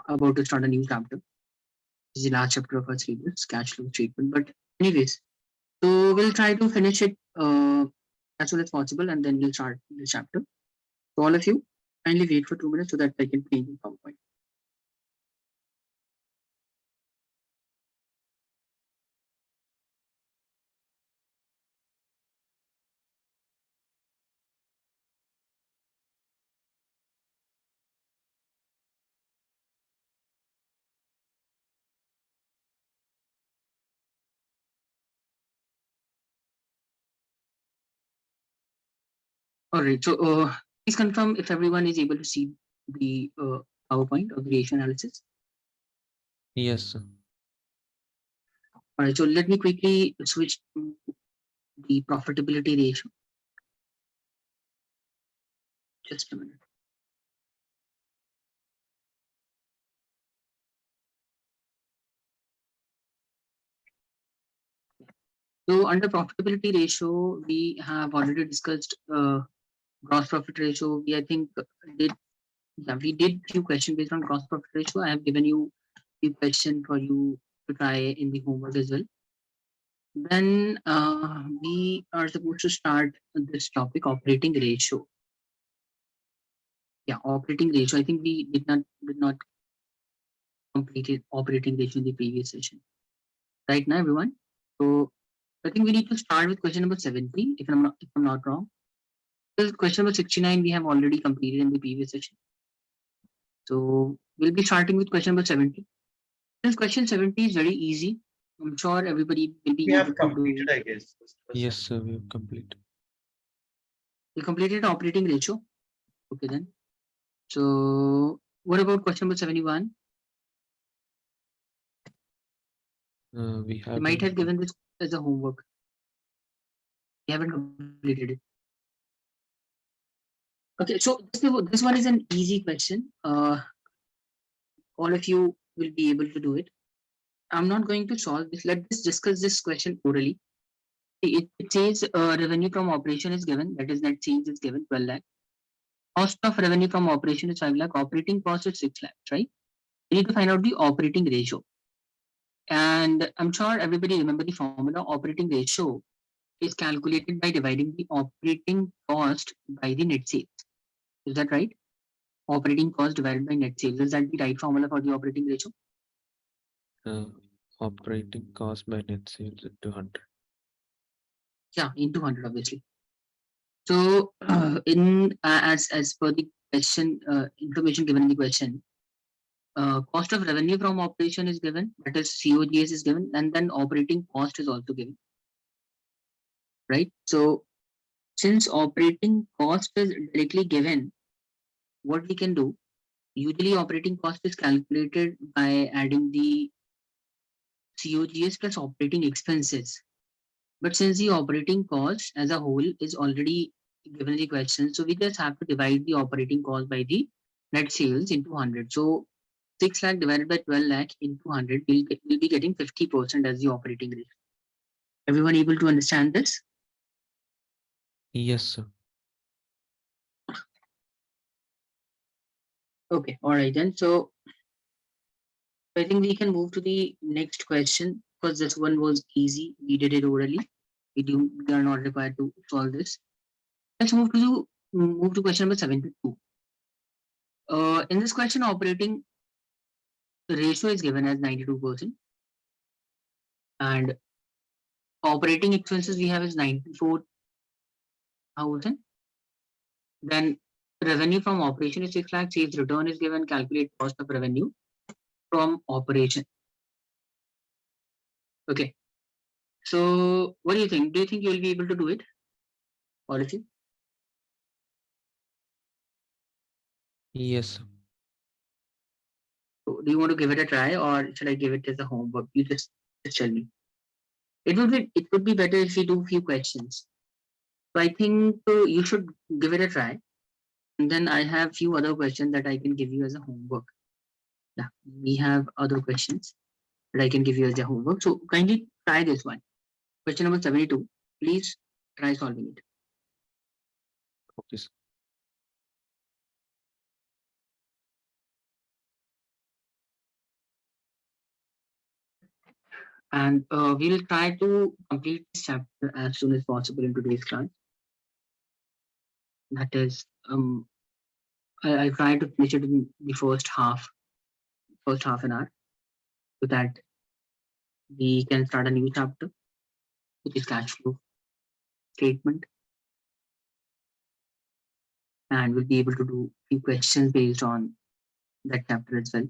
about to start a new chapter. This is the last chapter of our syllabus, cash flow statement. But anyways, so we'll try to finish it as soon as possible, and then we'll start the chapter. So all of you, kindly wait for 2 minutes so that I can change the PowerPoint. All right. So please confirm if everyone is able to see the PowerPoint of the ratio analysis. Yes, sir. All right. So let me quickly switch to the profitability ratio. Just a minute. So under profitability ratio, we have already discussed gross profit ratio. We I think we did few questions based on gross profit ratio. I have given you few questions for you to try in the homework as well. Then we are supposed to start this topic, operating ratio. Yeah, operating ratio. I think we did not complete operating ratio in the previous session. Right now, everyone. So I think we need to start with question number 70, if I'm not wrong. Because question number 69 we have already completed in the previous session. So we'll be starting with question number 70. This question 70 is very easy. I'm sure everybody will be able to do. I guess. Yes, sir. We have completed. We completed operating ratio. Okay then. So what about question number 71? We I have might have given this as a homework. We haven't completed it. Okay, so this one is an easy question. All of you will be able to do it. I'm not going to solve this. Let's discuss this question orally. It says revenue from operation is given, that is net sales is given 12 lakh. Cost of revenue from operation is 5 lakh. Operating cost is 6 lakhs, right? We need to find out the operating ratio. And I'm sure everybody remember the formula. Operating ratio is calculated by dividing the operating cost by the net sales. Is that right? Operating cost divided by net sales. Is that the right formula for the operating ratio? Operating cost by net sales into 100. Yeah, into 100 obviously. So in as per the question information given in the question, cost of revenue from operation is given, that is COGS is given, and then operating cost is also given, right? So since operating cost is directly given, what we can do, usually operating cost is calculated by adding the COGS plus operating expenses. But since the operating cost as a whole is already given the question, so we just have to divide the operating cost by the net sales into 100. So 6 lakh divided by 12 lakh into 100, we'll be getting 50% as the operating rate. Everyone able to understand this? Yes, sir. Okay, all right then. So I think we can move to the next question because this one was easy. We did it orally. We are not required to solve this. Let's move to question number 72. In this question, operating ratio is given as 92%, and operating expenses we have is 94,000. Then revenue from operation is 6 lakh. Sales return is given. Calculate cost of revenue from operation. Okay. So what do you think? Do you think you will be able to do it, all of you? Yes, sir. So do you want to give it a try, or should I give it as a homework? You just tell me. It would be better if we do few questions. So I think you should give it a try, and then I have few other questions that I can give you as a homework. Yeah, we have other questions that I can give you as a homework. So kindly try this one. Question number 72. Please try solving it. Okay, sir. And we'll try to complete this chapter as soon as possible in today's class. That is, I'll try to finish it in the first half an hour, so that we can start a new chapter, which is cash flow statement, and we'll be able to do few questions based on that chapter as well.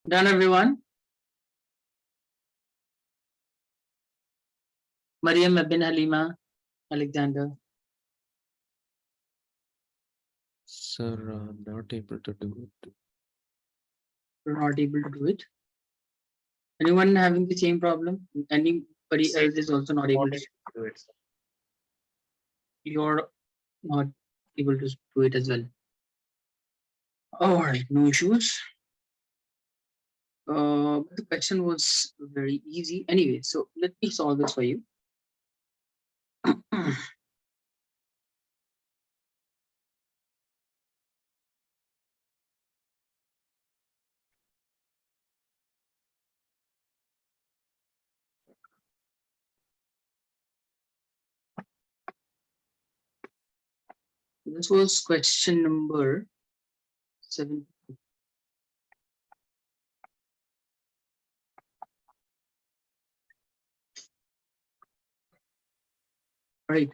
Done, everyone? Mariam, Abin, Halima, Alexander. Sir, I'm not able to do it. You're not able to do it. Anyone having the same problem? Anybody else is also not able to do it. You're not able to do it as well. All right, no issues. The question was very easy. Anyway, so let me solve this for you. This was question number 7. Right.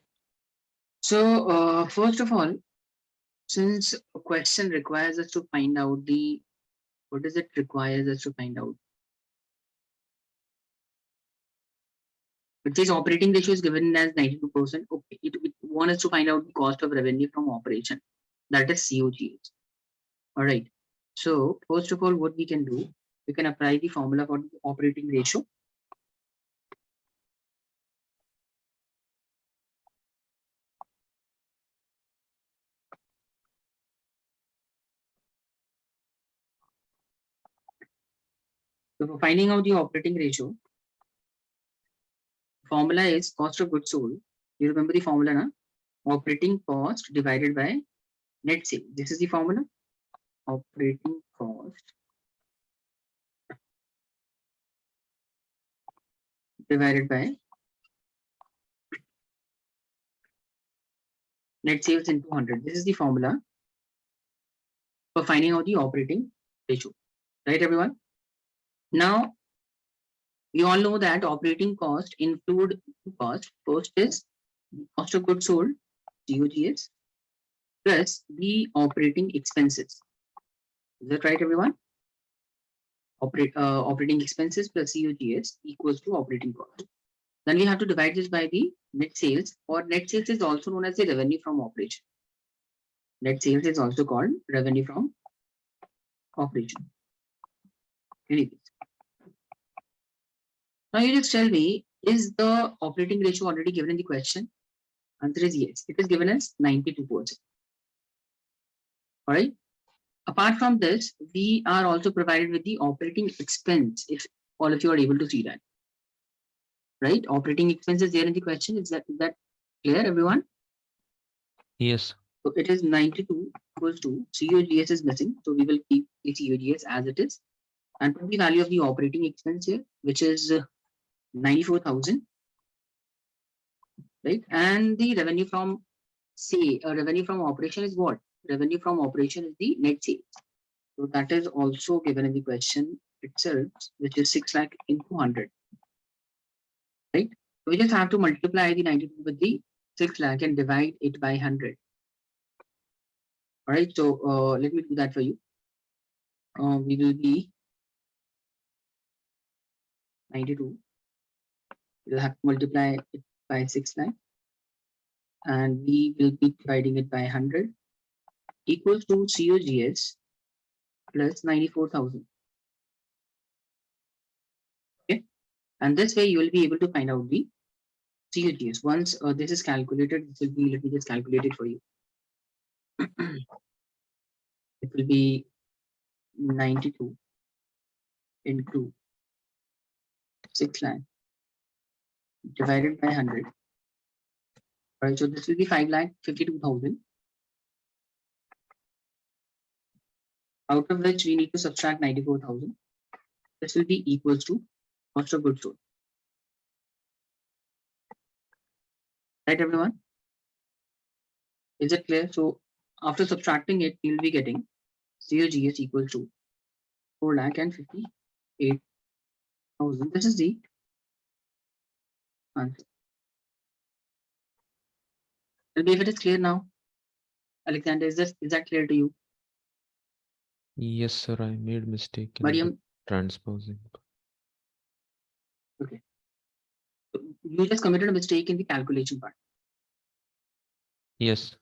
So, first of all, since a question requires us to find out what does it requires us to find out? It says operating ratio is given as 92%. Okay, it wants us to find out the cost of revenue from operation. That is COGS. All right. So, first of all, what we can do, we can apply the formula for the operating ratio. So, for finding out the operating ratio, formula is cost of goods sold. You remember the formula, na? Operating cost divided by net sales. This is the formula. Operating cost divided by net sales into 100. This is the formula for finding out the operating ratio. Right, everyone? Now, we all know that operating cost include two costs. First is cost of goods sold, COGS, plus the operating expenses. Is that right, everyone? Operating expenses plus COGS equals to operating cost. Then we have to divide this by the net sales, or net sales is also known as the revenue from operation. Net sales is also called revenue from operation. Anyways. Now you just tell me, is the operating ratio already given in the question? Answer is yes. It is given as 92%. All right. Apart from this, we are also provided with the operating expense, if all of you are able to see that. Right? Operating expenses there in the question. Is that clear, everyone? Yes. So it is 92 equals to COGS is missing. So we will keep the COGS as it is. And put the value of the operating expense here, which is 94,000. Right? And the revenue from revenue from operation is what? Revenue from operation is the net sales. So that is also given in the question itself, which is 6 lakh into 100. Right? So we just have to multiply the 92 with the 6 lakh and divide it by 100. All right. So let me do that for you. We will be 92. We'll have to multiply it by 6 lakh. And we will be dividing it by 100 equals to COGS plus 94,000. Okay. And this way you will be able to find out the COGS. Once this is calculated, this will be, let me just calculate it for you. It will be 92 into 6 lakh divided by 100. All right, so this will be 5,52,000. Out of which we need to subtract 94,000. This will be equals to cost of goods sold. Right, everyone? Is it clear? So after subtracting it, you'll be getting COGS equals to 4,58,000. This is the answer. Tell me if it is clear now. Alexander, is that clear to you? Yes, sir. I made mistake in Mariam, Transposing. Okay. So you just committed a mistake in the calculation part. Yes.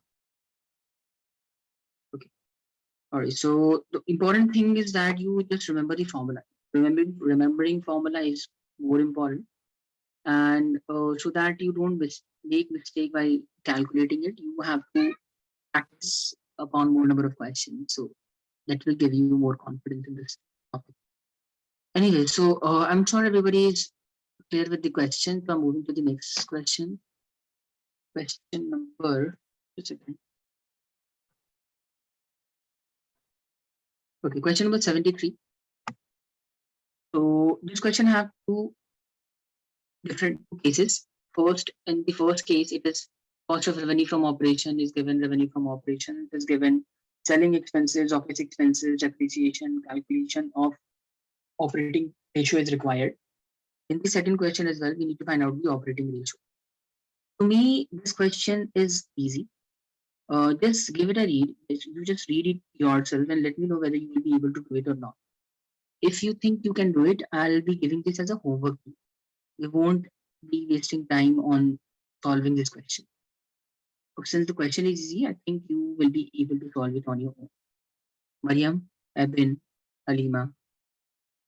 Okay. All right. So the important thing is that you just remember the formula. Remembering formula is more important, and so that you don't make mistake by calculating it, you have to practice upon more number of questions. So that will give you more confidence in this topic. Anyway, so I'm sure everybody is clear with the question. So I'm moving to the next question. Question number. Just a second. Okay, question number 73. So this question have two different cases. First, in the first case, it is cost of revenue from operation is given, revenue from operation is given, selling expenses, office expenses, depreciation, calculation of operating ratio is required. In the second question as well, we need to find out the operating ratio. To me, this question is easy. Just give it a read. You just read it yourself and let me know whether you will be able to do it or not. If you think you can do it, I'll be giving this as a homework. You won't be wasting time on solving this question. Since the question is easy, I think you will be able to solve it on your own. Mariam, Ebin, Halima,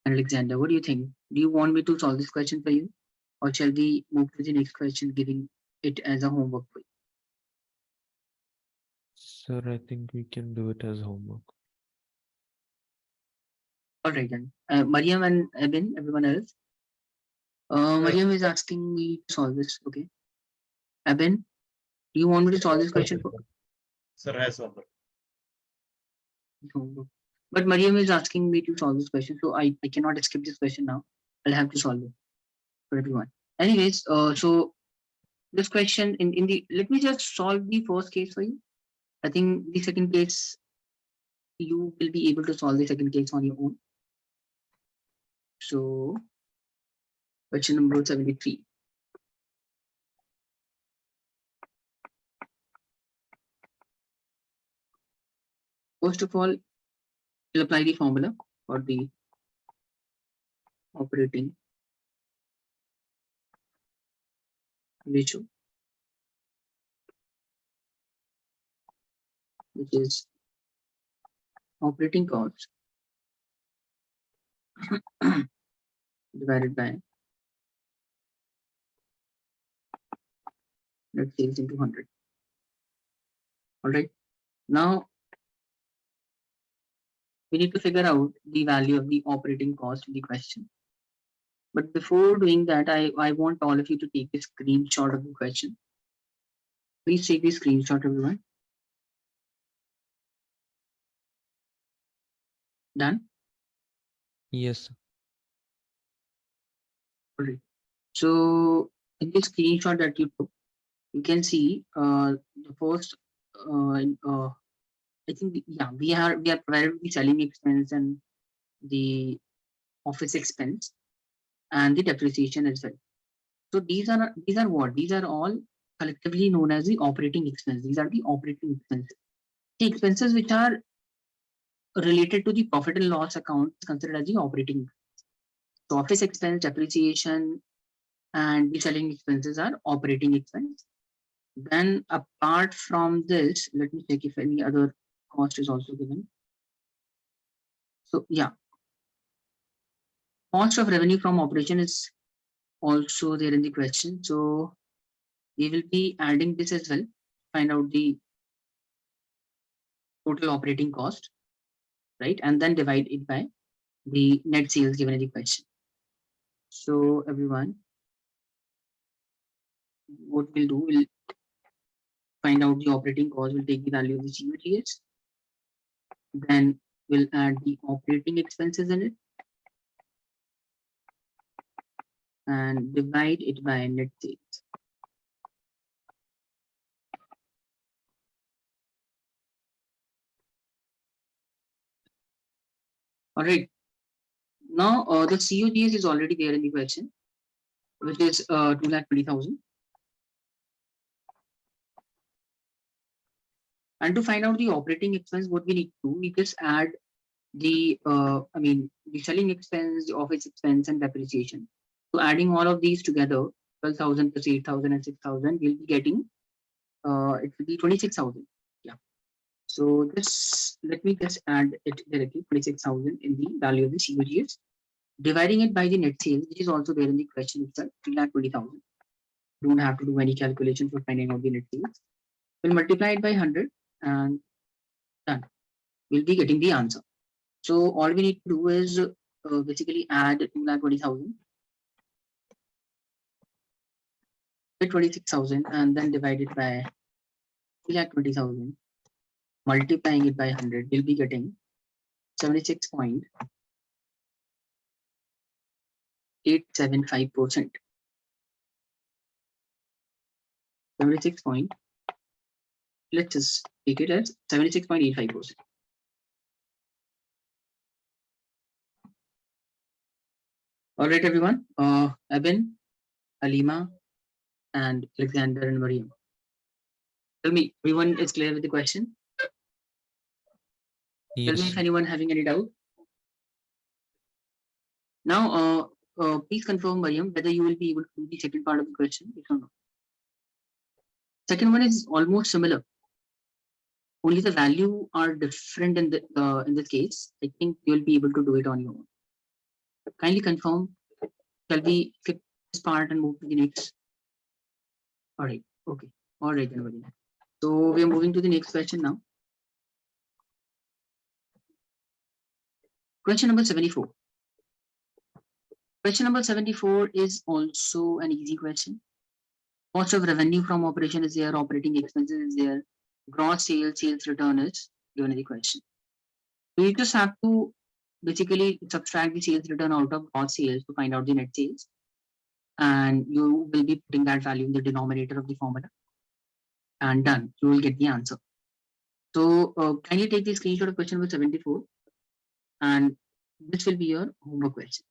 and Alexander, what do you think? Do you want me to solve this question for you? Or shall we move to the next question, giving it as a homework for you? Sir, I think we can do it as homework. All right then. Mariam and Ebin, everyone else. Mariam is asking me to solve this. Okay. Ebin, do you want me to solve this question for Sir, has homework. homework? But Mariam is asking me to solve this question, so I cannot skip this question now. I'll have to solve it for everyone. Anyways, so this question in the let me just solve the first case for you. I think the second case you will be able to solve the second case on your own. So question number 73. First of all, we'll apply the formula for the operating ratio, which is operating cost divided by net sales into 100. All right. Now we need to figure out the value of the operating cost in the question. But before doing that, I want all of you to take a screenshot of the question. Please take the screenshot, everyone. Done? Yes. All right. So in this screenshot that you took, you can see the first I think we are provided the selling expense and the office expense and the depreciation as well. So these are what? These are all collectively known as the operating expense. These are the operating expenses. The expenses which are related to the profit and loss account is considered as the operating. So office expense, depreciation, and the selling expenses are operating expense. Then apart from this, let me check if any other cost is also given. So yeah, cost of revenue from operation is also there in the question. So we will be adding this as well, find out the total operating cost, right? And then divide it by the net sales given in the question. So everyone, what we'll do, we'll find out the operating cost, we'll take the value of the COGS, then we'll add the operating expenses in it and divide it by net sales. All right. Now the COGS is already there in the question, which is 2,20,000. And to find out the operating expense, what we need to do, we just add the the selling expense, the office expense, and depreciation. So adding all of these together, 12,000 plus 8,000 and 6,000, we'll be getting it will be 26,000. Yeah. So this, let me just add it directly, 26,000 in the value of the COGS, dividing it by the net sales, which is also there in the question itself, 3,20,000. Don't have to do any calculation for finding out the net sales. We'll multiply it by 100 and done. We'll be getting the answer. So all we need to do is basically add 2,20,000 with 26,000 and then divide it by 3,20,000, multiplying it by 100. We'll be getting 76.875%. 76 point. Let's just take it as 76.85%. All right, everyone. Abin, Alima, and Alexander and Mariam. Tell me, everyone is clear with the question? Tell me Yes. if anyone having any doubt. Now, please confirm, Mariam, whether you will be able to do the second part of the question. Yes or no? Second one is almost similar. Only the value are different in this case. I think you will be able to do it on your own. Kindly confirm. Shall we skip this part and move to the next? All right. Okay. All right, everybody. So we are moving to the next question now. Question number 74. Question number 74 is also an easy question. Cost of revenue from operation is there, operating expenses is there, gross sales, sales return is given in the question. So you just have to basically subtract the sales return out of gross sales to find out the net sales. And you will be putting that value in the denominator of the formula. And done. You will get the answer. So can you take the screenshot of question number 74? And this will be your homework question.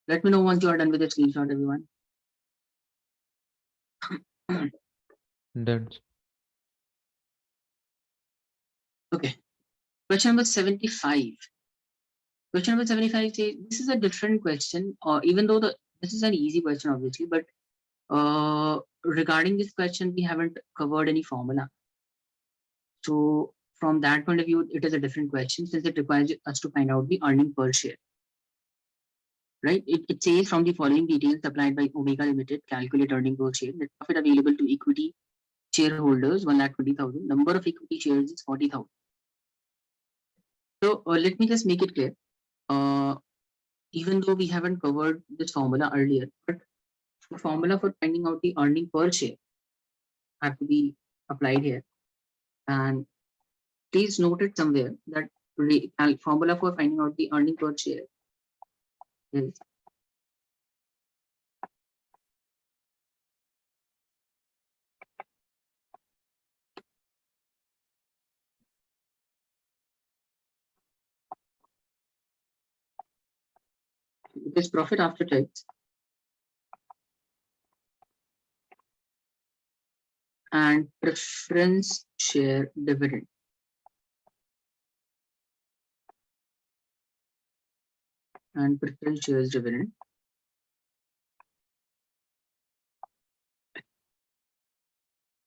Let me know once you are done with the screenshot, everyone. Done. Okay. Question number 75. Question number 75 says this is a different question, even though this is an easy question, obviously, but regarding this question, we haven't covered any formula. So from that point of view, it is a different question since it requires us to find out the earning per share. Right? It says from the following details supplied by Omega Limited, calculate earning per share. Net profit available to equity shareholders 1,20,000. Number of equity shares is 40,000. So let me just make it clear. Even though we haven't covered this formula earlier, but the formula for finding out the earning per share have to be applied here. And please note it somewhere that formula for finding out the earning per share is it is profit after tax and preference share dividend. And preference shares dividend.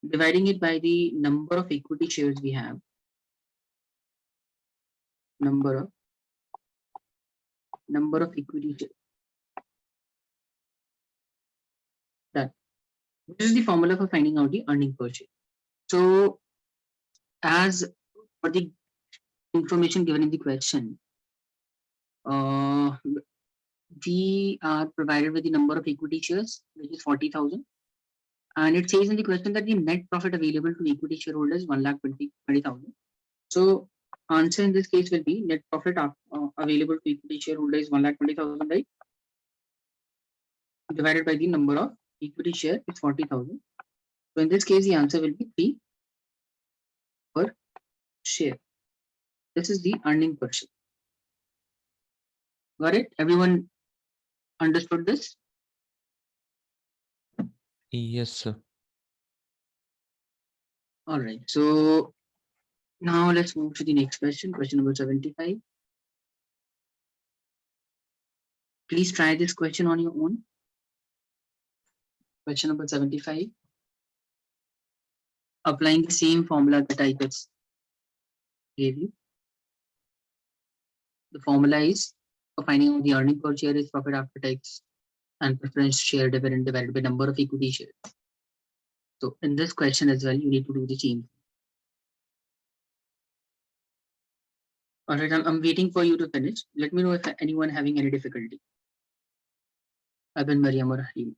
Dividing it by the number of equity shares we have. Number of equity shares. That. This is the formula for finding out the earning per share. So as for the information given in the question, we are provided with the number of equity shares, which is 40,000. And it says in the question that the net profit available to equity shareholders 1,20,000. So answer in this case will be net profit available to equity shareholders 1,20,000, right? Divided by the number of equity share is 40,000. So in this case, the answer will be 3 per share. This is the earning per share. Got it? Everyone understood this? Yes, sir. All right. So Now let's move to the next question, question number 75. Please try this question on your own. Question number 75. Applying the same formula that I just gave you. The formula is for finding out the earning per share is profit after tax and preference share dividend divided by number of equity shares. So in this question as well, you need to do the same. All right, I'm waiting for you to finish. Let me know if anyone having any difficulty. Abin, Mariam, or Halim.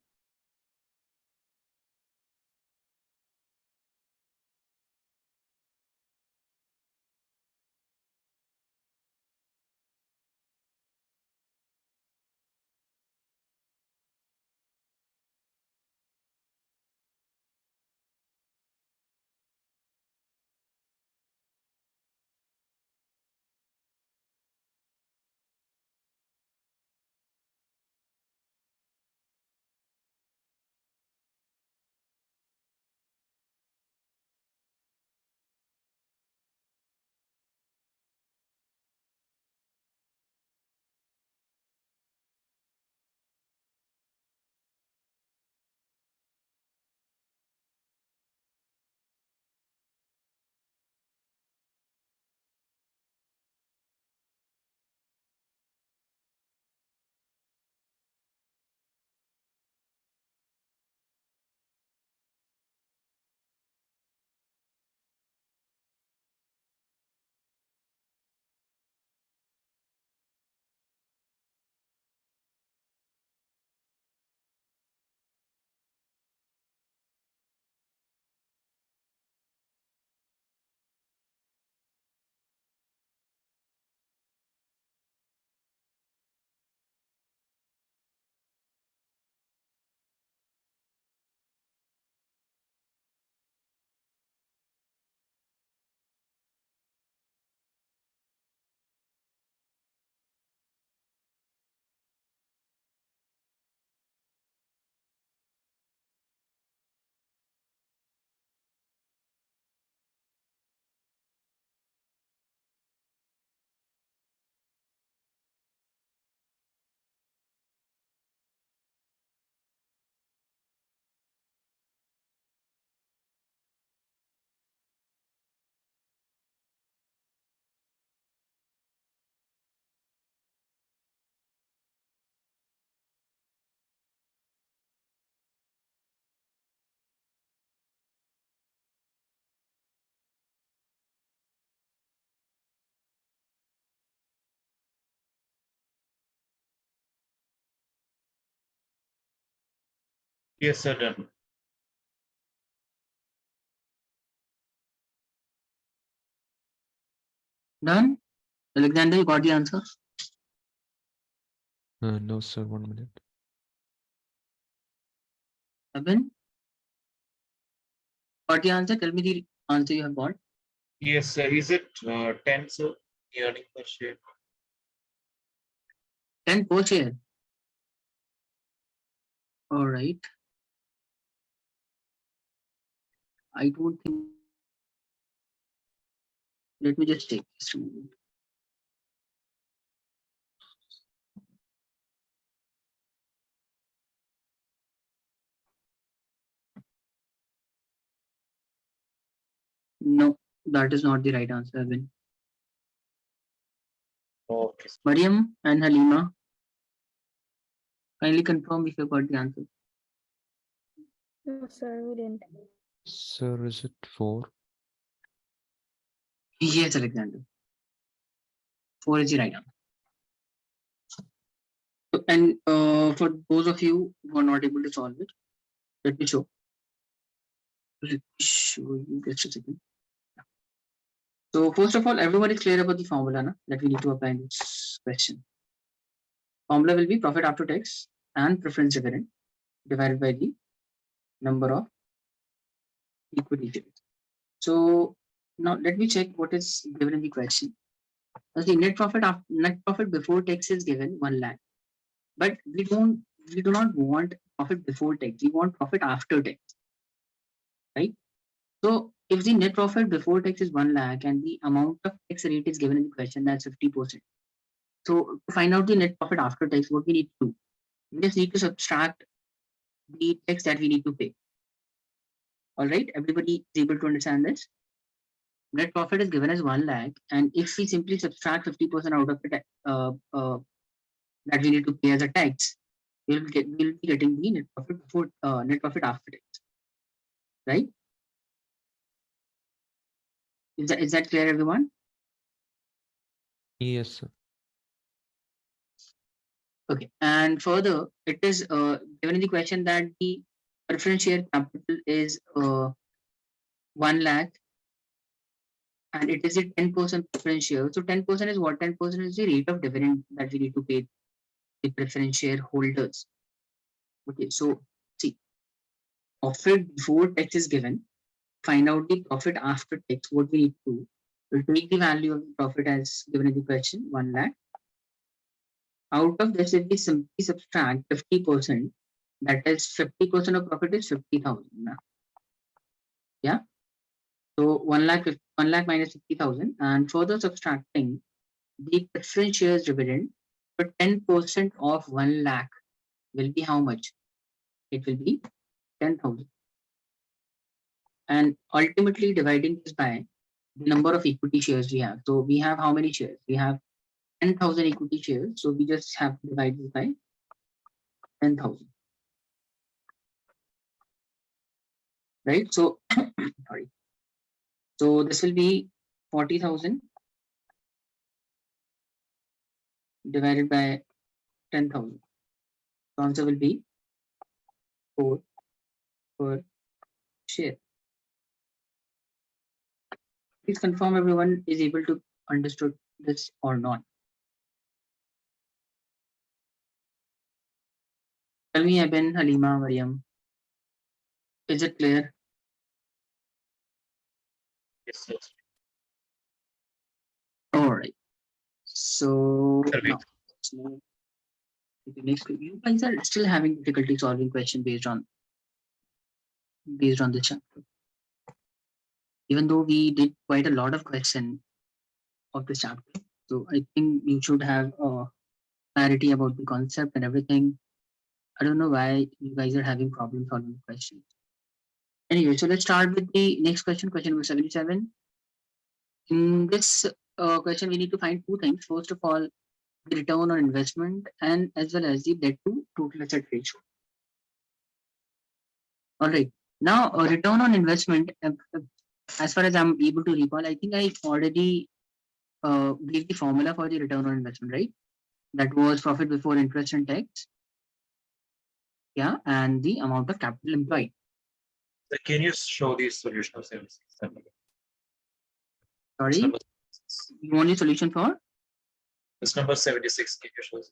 Yes, sir, done. Done? Alexander, you got the answer? No, sir, 1 minute. Abin? Got the answer? Tell me the answer you have got. Yes, sir. Is it 10, sir? The earning per share. 10 per share. All right. I don't think. Let me just take this a moment. No, that is not the right answer, Abin. Okay. Mariam and Halima, kindly confirm if you got the answer. No, sir, we didn't. Sir, is it 4? Yes, Alexander. 4 is the right answer. And for those of you who are not able to solve it, let me show. Let me show you just a second. So first of all, everyone is clear about the formula na, that we need to apply in this question. Formula will be profit after tax and preference dividend divided by the number of equity shares. So now let me check what is given in the question. As the net profit before tax is given 1 lakh, but we do not want profit before tax. We want profit after tax, right? So if the net profit before tax is 1 lakh and the amount of tax rate is given in the question, that's 50%. So to find out the net profit after tax, what we need to do? We just need to subtract the tax that we need to pay. All right, everybody is able to understand this? Net profit is given as 1 lakh, and if we simply subtract 50% out of it, that we need to pay as a tax, we'll be getting the net profit before net profit after tax, right? Is that clear, everyone? Yes, sir. Okay, and further, it is given in the question that the preference share capital is 1 lakh, and it is a 10% preference share. So 10% is what? 10% is the rate of dividend that we need to pay the preference shareholders. Okay, so see, profit before tax is given. Find out the profit after tax. What we need to do? We'll take the value of the profit as given in the question, 1 lakh. Out of this, if we simply subtract 50%, that is 50% of profit is 50,000. Yeah. So 1 lakh minus 50,000, and further subtracting the preference shares dividend. So 10% of 1 lakh will be how much? It will be 10,000. And ultimately dividing this by the number of equity shares we have. So we have how many shares? We have 10,000 equity shares. So we just have to divide this by 10,000. Right? So, sorry. So this will be 40,000 divided by 10,000. The answer will be 4 per share. Please confirm everyone is able to understood this or not. Tell me, Eben, Halima, Mariam, is it clear? Yes, yes. All right. So Sir, now let's move to the next. You guys are still having difficulty solving question based on this chapter. Even though we did quite a lot of question of this chapter, so I think you should have clarity about the concept and everything. I don't know why you guys are having problems solving questions. Anyway, so let's start with the next question, question number 77. In this question, we need to find two things. First of all, the return on investment and as well as the debt to total asset ratio. All right. Now, return on investment, as far as I'm able to recall, I think I already gave the formula for the return on investment, right? That was profit before interest and tax. Yeah, and the amount of capital employed. So can you show the solution of 76? Sorry, you want the solution for? This number 76, can you show us?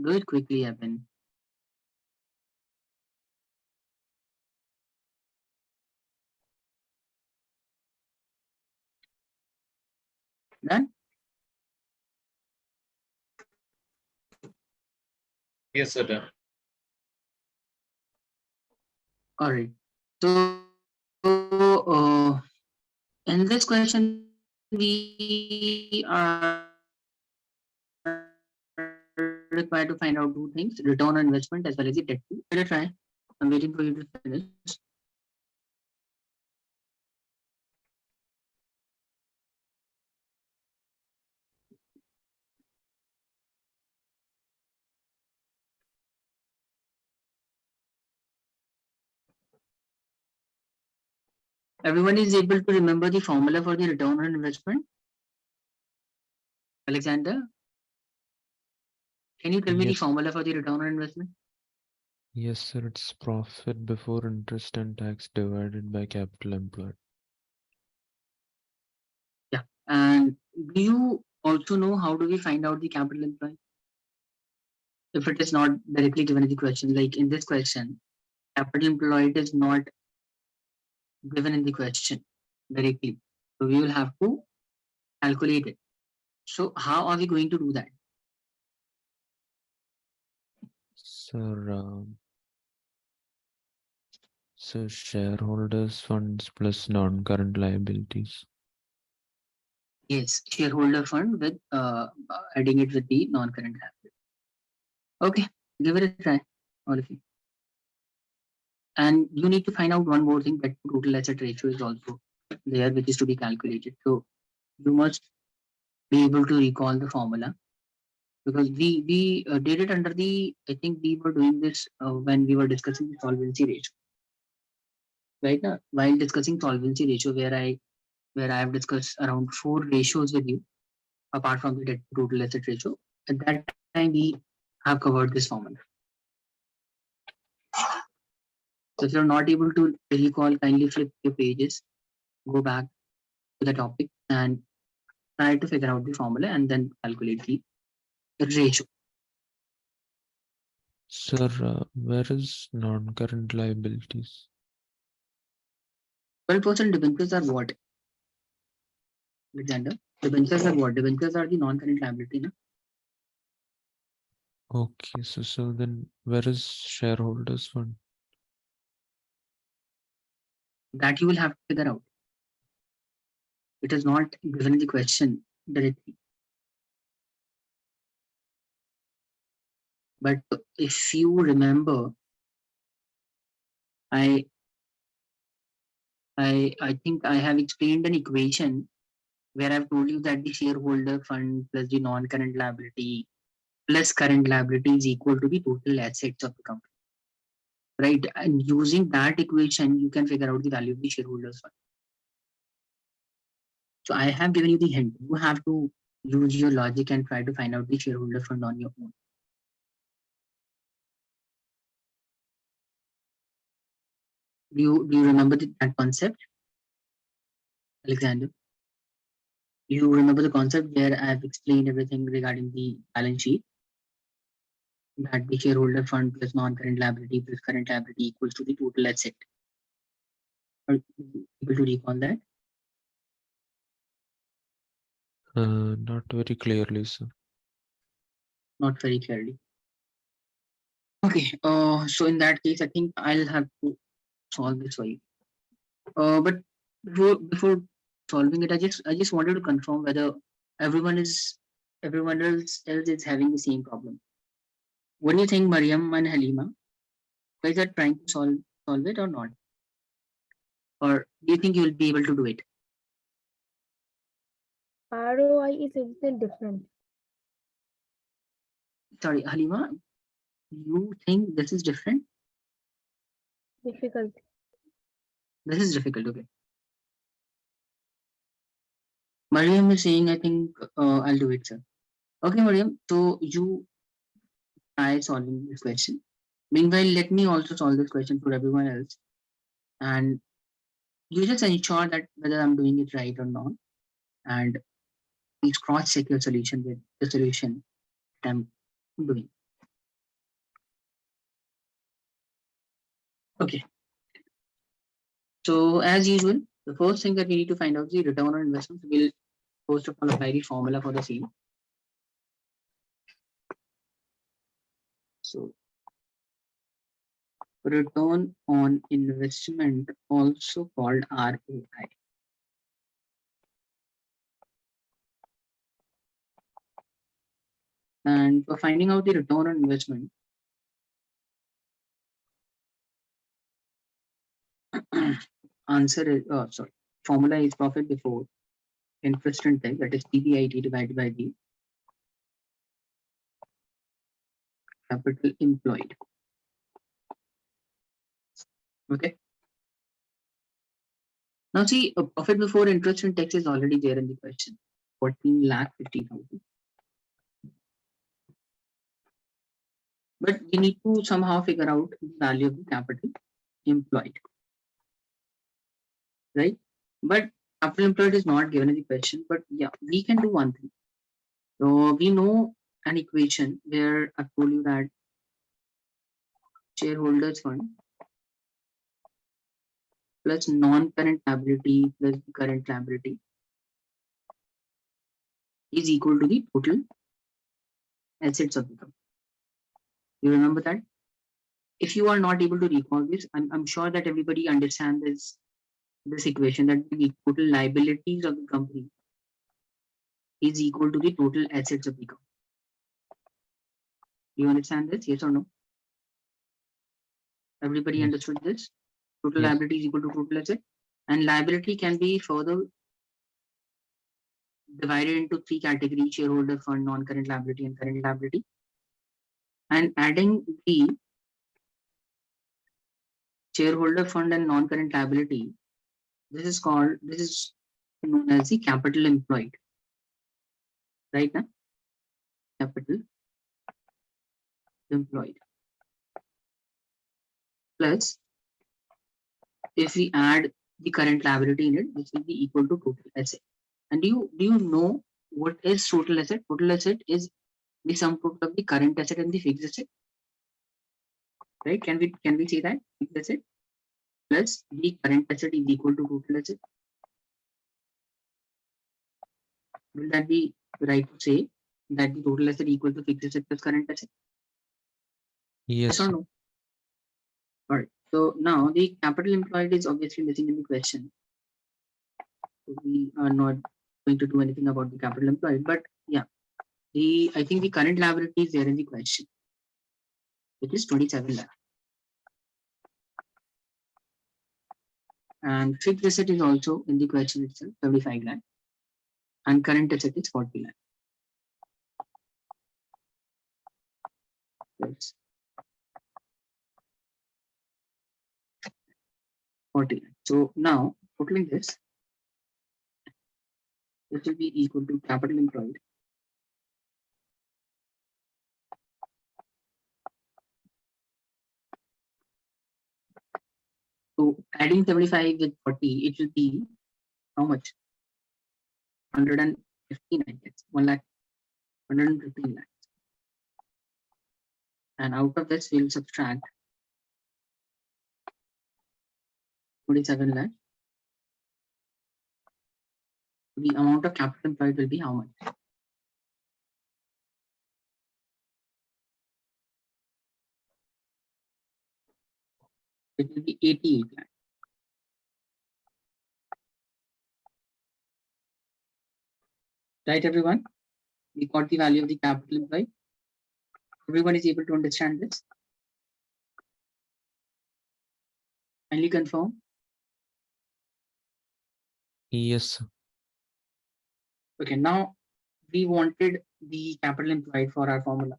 Do it quickly, Evan. Done? Yes, sir. Done. All right. So, in this question, we are required to find out two things: return on investment as well as the debt to. Let us try. I'm waiting for you to finish. Everyone is able to remember the formula for the return on investment? Alexander, can you tell me the Yes. formula for the return on investment? Yes, sir. It's profit before interest and tax divided by capital employed. Yeah. And do you also know how do we find out the capital employed? If it is not directly given in the question, like in this question, capital employed is not given in the question directly. So we will have to calculate it. So how are we going to do that? Sir, So shareholders funds plus non-current liabilities. Yes, shareholder fund with adding it with the non-current liability. Okay, give it a try, all of you. And you need to find out one more thing, that total asset ratio is also there, which is to be calculated. So you must be able to recall the formula, because we did it under the, I think we were doing this when we were discussing the solvency ratio, right now, while discussing solvency ratio, where I have discussed around 4 ratios with you, apart from the debt to total asset ratio. At that time, we have covered this formula. So if you're not able to recall, kindly flip your pages, go back to the topic, and try to figure out the formula and then calculate the ratio. Sir, where is non-current liabilities? 12% debentures are what, Alexander? Debentures are what? Debentures are the non-current liability, no? Okay, so then where is shareholders fund? That you will have to figure out. It is not given in the question directly. But if you remember, I think I have explained an equation where I've told you that the shareholder fund plus the non-current liability plus current liability is equal to the total assets of the company, right? And using that equation, you can figure out the value of the shareholders fund. So I have given you the hint. You have to use your logic and try to find out the shareholder fund on your own. Do you remember that concept, Alexander? Do you remember the concept where I have explained everything regarding the balance sheet? That the shareholder fund plus non-current liability plus current liability equals to the total asset. Are you able to recall that? Not very clearly, sir. Not very clearly. Okay, so in that case, I think I'll have to solve this for you. But before solving it, I just wanted to confirm whether everyone else is having the same problem. What do you think, Mariam and Halima? Guys are trying to solve it or not? Or do you think you will be able to do it? ROI is a little different. Sorry, Halima, you think this is different? Difficult. This is difficult, okay. Mariam is saying, I think I'll do it, sir. Okay, Mariam, so you try solving this question. Meanwhile, let me also solve this question for everyone else. And you just ensure that whether I'm doing it right or not. And please cross check your solution with the solution that I'm doing. Okay. So as usual, the first thing that we need to find out is the return on investment. We'll first of all apply the formula for the same. So return on investment, also called ROI. And for finding out the return on investment, answer is, formula is profit before interest and tax, that is PBIT divided by the capital employed. Okay. Now see, a profit before interest and tax is already there in the question. 14,50,000. But we need to somehow figure out the value of the capital employed. Right? But capital employed is not given in the question, but yeah, we can do one thing. So we know an equation where I told you that shareholders fund plus non-current liability plus the current liability is equal to the total assets of the company. You remember that? if you are not able to recall this, I'm sure that everybody understands this equation, that the total liabilities of the company is equal to the total assets of the company. Do you understand this? Yes or no? Everybody Yes. understood this? Total Yes. liability is equal to total asset, and liability can be further divided into three categories: shareholder fund, non-current liability, and current liability. And adding the shareholder fund and non-current liability, this is known as the capital employed. Right now, capital employed. Plus, if we add the current liability in it, this will be equal to total asset. And do you know what is total asset? Total asset is the sum total of the current asset and the fixed asset. Right? Can we say that fixed asset plus the current asset is equal to total asset? Will that be right to say that the total asset equal to fixed asset plus current asset? Yes or Yes. no? All right. So now the capital employed is obviously missing in the question. So we are not going to do anything about the capital employed, but yeah, I think the current liability is there in the question, which is 27 lakh. And fixed asset is also in the question itself, 75 lakh. And current asset is 40 lakh. That's 40 lakh. So now totaling this will be equal to capital employed. So adding 75 with 40, it will be how much? 115, I guess. 1 lakh, 115 lakh. And out of this, we'll subtract 27 lakh. The amount of capital employed will be how much? It will be 88 lakh. Right, everyone? We got the value of the capital employed. Everyone is able to understand this. Kindly confirm. Yes. Okay, now we wanted the capital employed for our formula.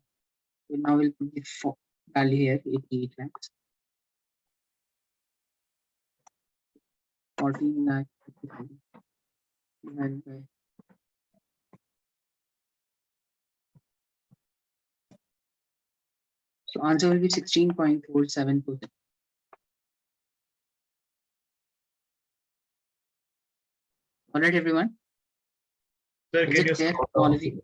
So now we'll put the value here, 88 lakhs. 14 lakh divided by so answer will be 16.47%. All right, everyone. Sir, Is can it you clear? stop All now? of you.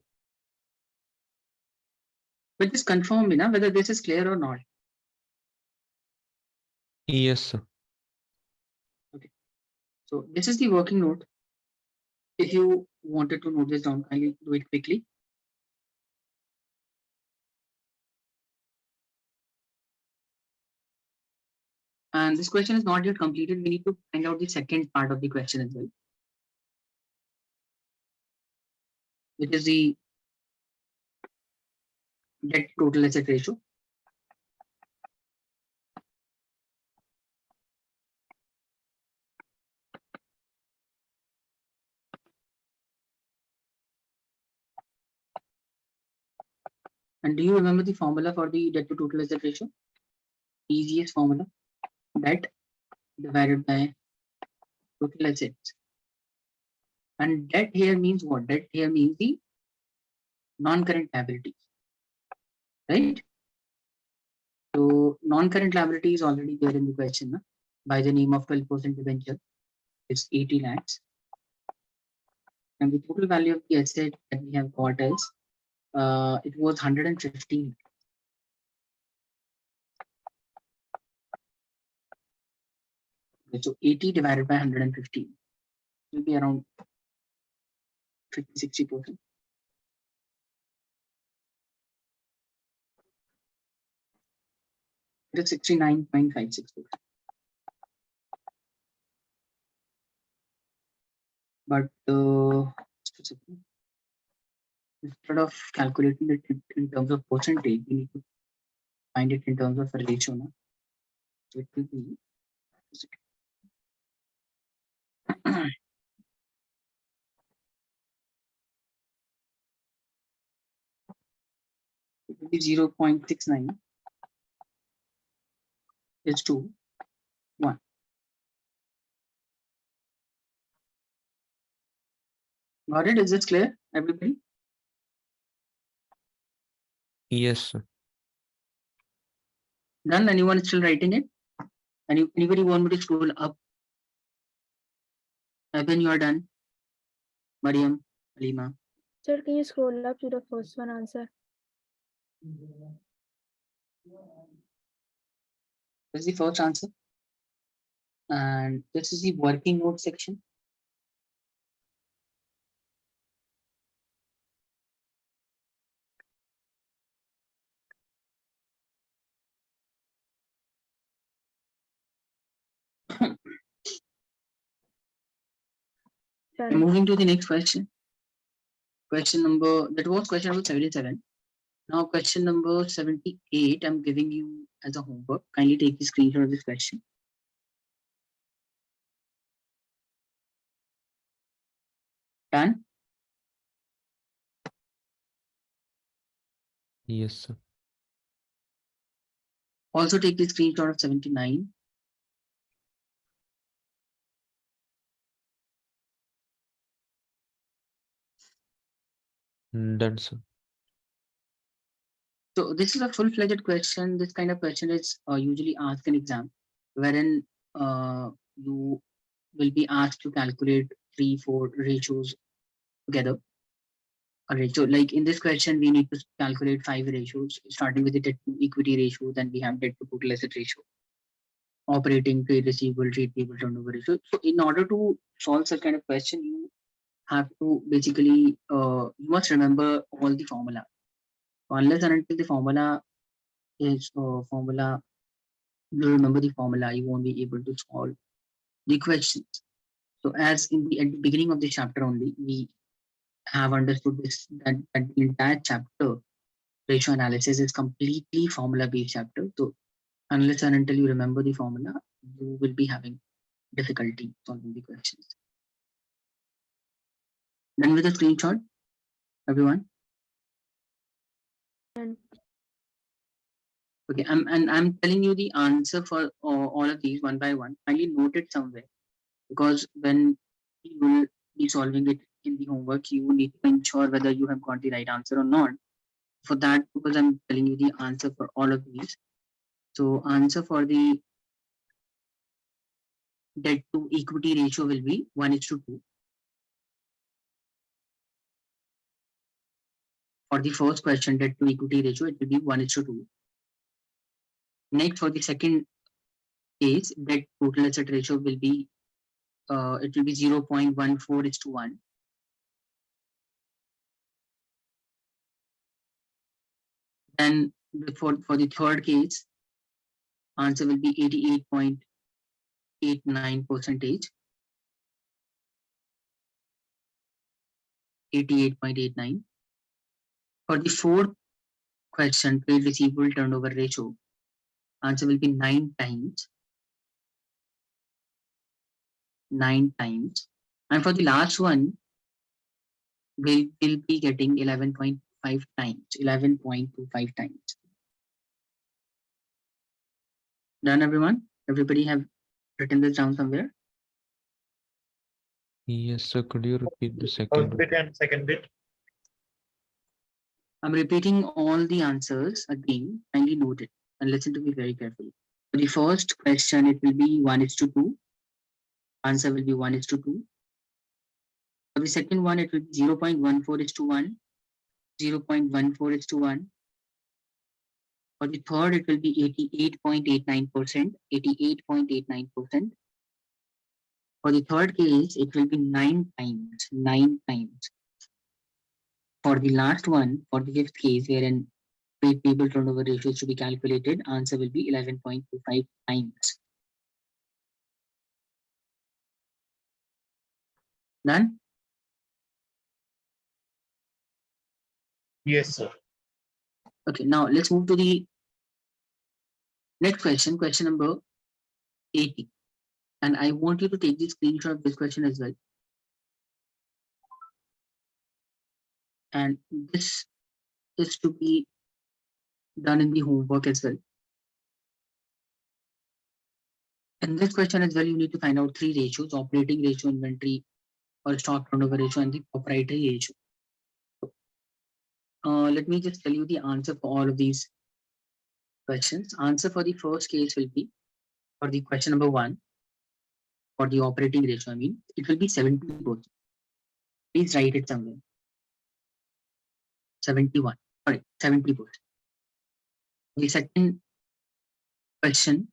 But just confirm me now whether this is clear or not. Yes, sir. So this is the working note. If you wanted to note this down, kindly do it quickly. And this question is not yet completed. We need to find out the second part of the question as well, which is the debt total asset ratio. And do you remember the formula for the debt to total asset ratio? Easiest formula, debt divided by total assets. And debt here means what? Debt here means the non-current liabilities, right? So non-current liability is already there in the question, by the name of 12% debenture. It's 80 lakhs. And the total value of the asset that we have got is it was 115. Okay, so 80 divided by 115 will be around 50-60%. It is 69.56%. But just a second. Instead of calculating it in terms of percentage, we need to find it in terms of a ratio. No? So it will be it will be 0.69 is to 1. Got it? Is this clear, everybody? Yes, sir. Done? Anyone still writing it? Anybody want me to scroll up? Evan, you are done. Mariam, Alima. Sir, can you scroll up to the first one answer? This is the first answer. And this is the working note section. Done. Moving to the next question. Question number, that was question number 77. Now question number 78, I'm giving you as a homework. Kindly take the screenshot of this question. Done? Yes, sir. Also take the screenshot of 79. Done, sir. So this is a full-fledged question. This kind of question is usually asked in exam, wherein you will be asked to calculate 3-4 ratios together. A ratio, like in this question, we need to calculate 5 ratios, starting with the debt to equity ratio, then we have debt to total asset ratio, operating trade receivable, trade payable turnover ratio. So in order to solve such kind of question, you have to basically you must remember all the formula. Unless and until the formula is formula, you remember the formula, you won't be able to solve the questions. So as in the at the beginning of the chapter only, we have understood this that the entire chapter ratio analysis is completely formula based chapter. So unless and until you remember the formula, you will be having difficulty solving the questions. Done with the screenshot, everyone? Done. Okay, I'm telling you the answer for all of these one by one. Kindly note it somewhere, because when you will be solving it in the homework, you need to ensure whether you have got the right answer or not. For that, because I'm telling you the answer for all of these. So answer for the debt to equity ratio will be 1:2. For the first question, debt to equity ratio, it will be 1:2. Next, for the second case, debt total asset ratio will be it will be 0.14:1. Then for the third case, answer will be 88.89 percentage. 88.89. For the fourth question, trade receivable turnover ratio, answer will be 9 times. 9 times. And for the last one, we'll be getting 11.5 times. 11.25 times. Done, everyone? Everybody have written this down somewhere? Yes, sir. Could you repeat the First second bit and second bit. I'm repeating all the answers again. Kindly note it and listen to me very carefully. For the first question, it will be 1:2. Answer will be 1:2. For the second one, it will be 0.14:1. 0.14:1. For the third, it will be 88.89%. 88.89%. For the third case, it will be 9 times. 9 times. For the last one, for the fifth case, wherein trade payable turnover ratios to be calculated, answer will be 11.25 times. Done? Yes, sir. Okay, now let's move to the next question, question number 80. And I want you to take the screenshot of this question as well. And this is to be done in the homework as well. In this question as well, you need to find out three ratios: operating ratio, inventory or stock turnover ratio, and the proprietary ratio. Let me just tell you the answer for all of these questions. Answer for the first case will be, for the question number 1, for the operating ratio, I mean, it will be 70%. Please write it somewhere. 71, sorry, 70%. The second question,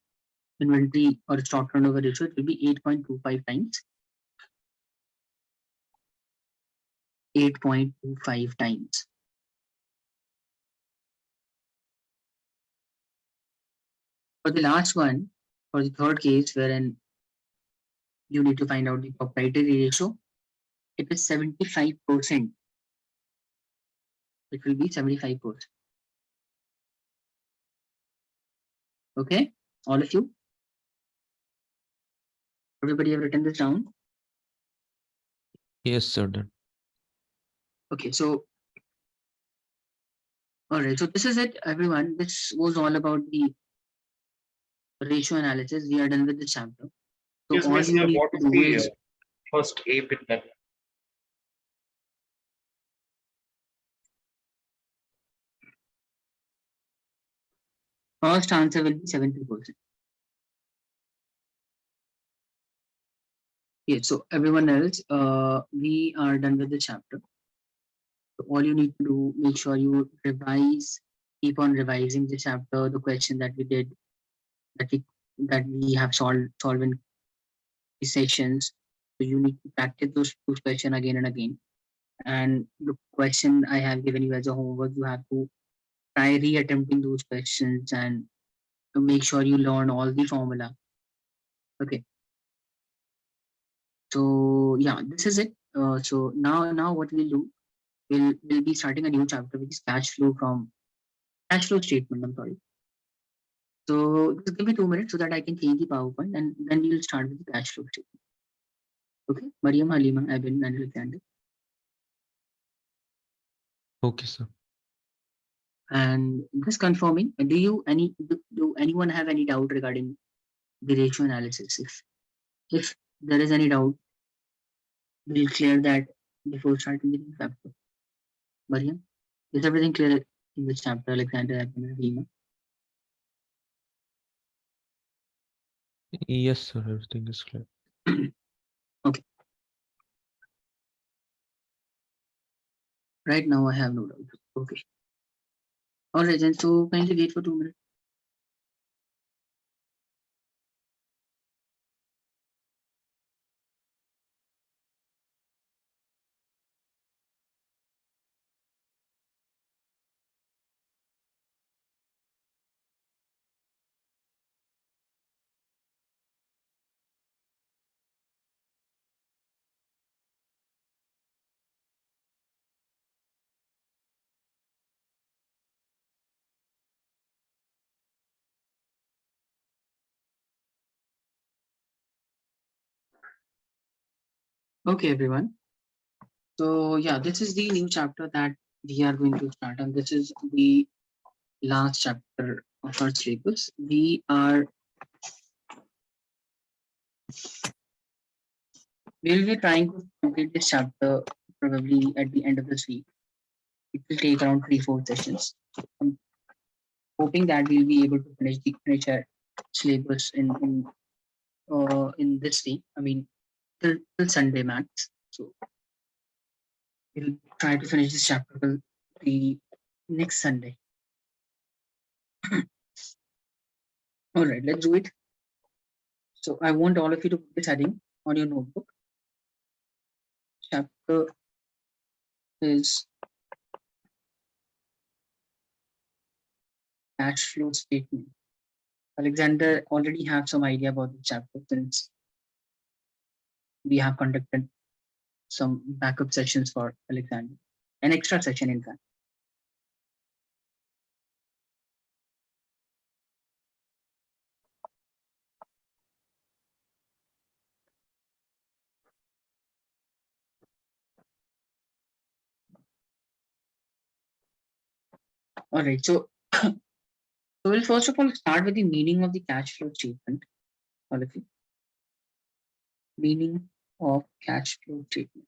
inventory or stock turnover ratio, it will be 8.25 times. 8.25 times. For the last one, for the third case, wherein you need to find out the proprietary ratio, it is 75%. It will be 75%. Okay, all of you? Everybody have written this down? Yes, sir. Done. Okay, so all right, so this is it, everyone. This was all about the ratio analysis. We are done with the chapter. So Yes, all miss, you need what to is do the is first A bit then? first answer will be 70%. Yes, so everyone else, we are done with the chapter. So all you need to do, make sure you revise, keep on revising the chapter, the question that we did, that we have solved in these sessions. So you need to practice those questions again and again. And the question I have given you as a homework, you have to try re-attempting those questions and to make sure you learn all the formula. Okay. So yeah, this is it. So now what we'll do, we'll be starting a new chapter, which is cash flow statement. I'm sorry. So just give me 2 minutes so that I can change the PowerPoint, and then we'll start with the cash flow statement. Okay, Mariam, Halima, Abin, and Alexander. Okay, sir. And just confirming, do anyone have any doubt regarding the ratio analysis? If there is any doubt, we'll clear that before starting the new chapter. Mariam, is everything clear in this chapter, Alexander, Abin, and Halima? Yes, sir. Everything is clear. Okay. Right now, I have no doubt. Okay. All right, then. So kindly wait for 2 minutes. Okay, everyone. So yeah, this is the new chapter that we are going to start, and this is the last chapter of our syllabus. We'll be trying to complete this chapter probably at the end of this week. It will take around 3-4 sessions. I'm hoping that we'll be able to finish our syllabus in this week. I mean, till Sunday max. So we'll try to finish this chapter till the next Sunday. All right, let's do it. So I want all of you to put this heading on your notebook. Chapter is cash flow statement. Alexander already have some idea about the chapter since we have conducted some backup sessions for Alexander, an extra session in fact. All right, so we'll first of all start with the meaning of the cash flow statement. All of you, meaning of cash flow statement.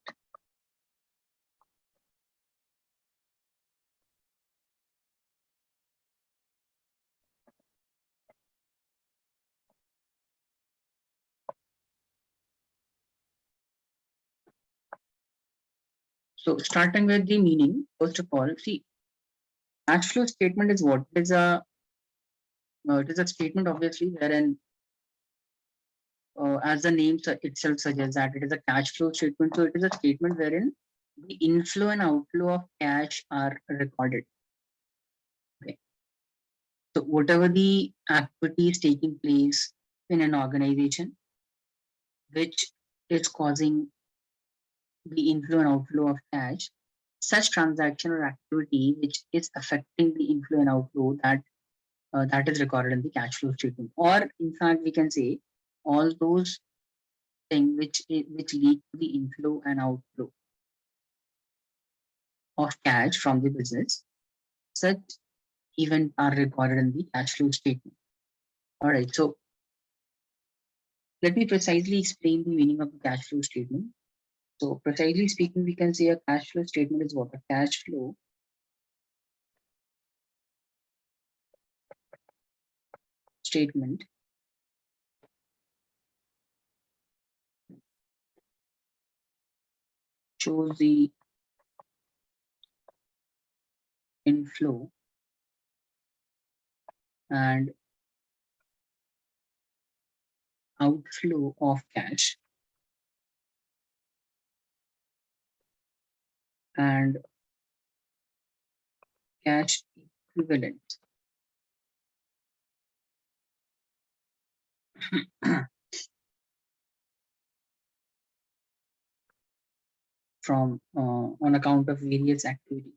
So starting with the meaning, first of all, see, cash flow statement is what? It is a statement obviously wherein as the name itself suggests that it is a cash flow statement. So it is a statement wherein the inflow and outflow of cash are recorded. Okay. So whatever the activity is taking place in an organization, which is causing the inflow and outflow of cash, such transaction or activity which is affecting the inflow and outflow that is recorded in the cash flow statement. Or in fact, we can say all those things which lead to the inflow and outflow of cash from the business, such events are recorded in the cash flow statement. All right, so let me precisely explain the meaning of the cash flow statement. So precisely speaking, we can say a cash flow statement is what? A cash flow statement shows the inflow and outflow of cash and cash equivalent from on account of various activities.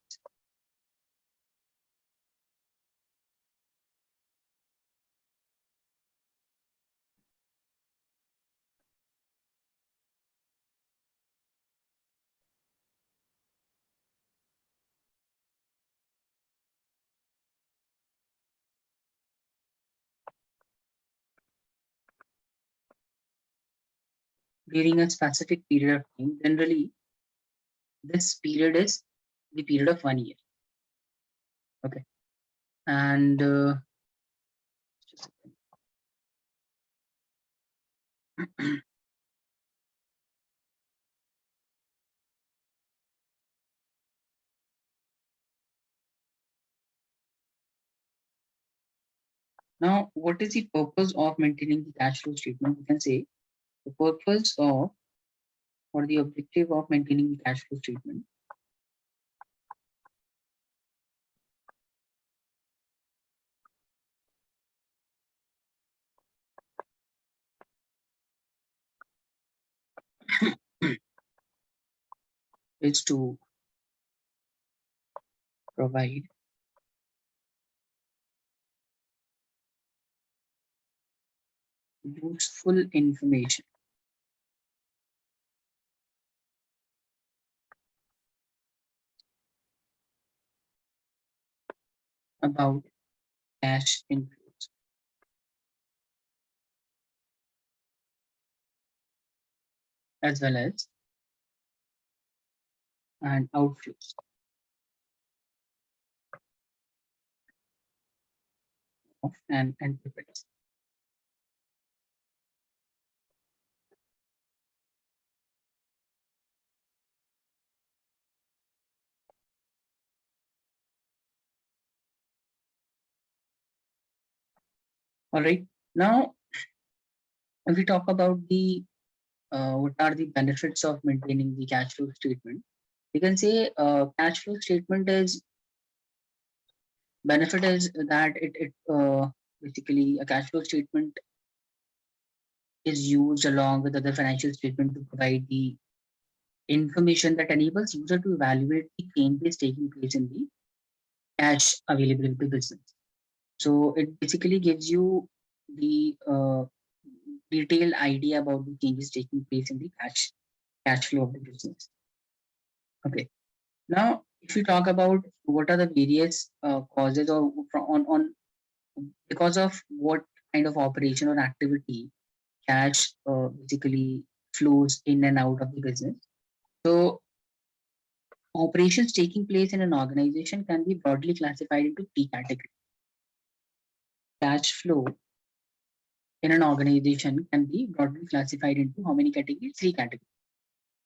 During a specific period of time. Generally, this period is the period of 1 year. Okay, and just a second. Now, what is the purpose of maintaining the cash flow statement? We can say the purpose of or the objective of maintaining the cash flow statement is to provide useful information about cash inflows as well as and outflows of an enterprise. All right. Now, if we talk about the what are the benefits of maintaining the cash flow statement, we can say cash flow statement is Benefit is that it basically a cash flow statement is used along with other financial statement to provide the information that enables user to evaluate the changes taking place in the cash available in the business. So it basically gives you the detailed idea about the changes taking place in the cash flow of the business. Okay. Now, if you talk about what are the various causes or on because of what kind of operation or activity cash basically flows in and out of the business. So operations taking place in an organization can be broadly classified into three categories. Cash flow in an organization can be broadly classified into how many categories? Three categories.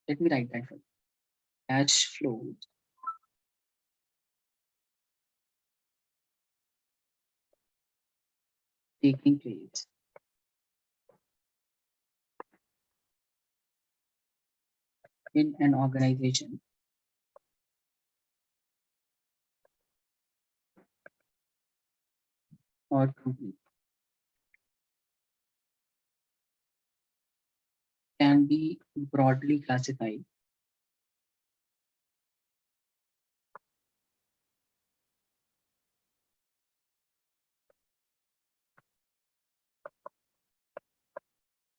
Let me write that for you. Cash flow taking place in an organization or company can be broadly classified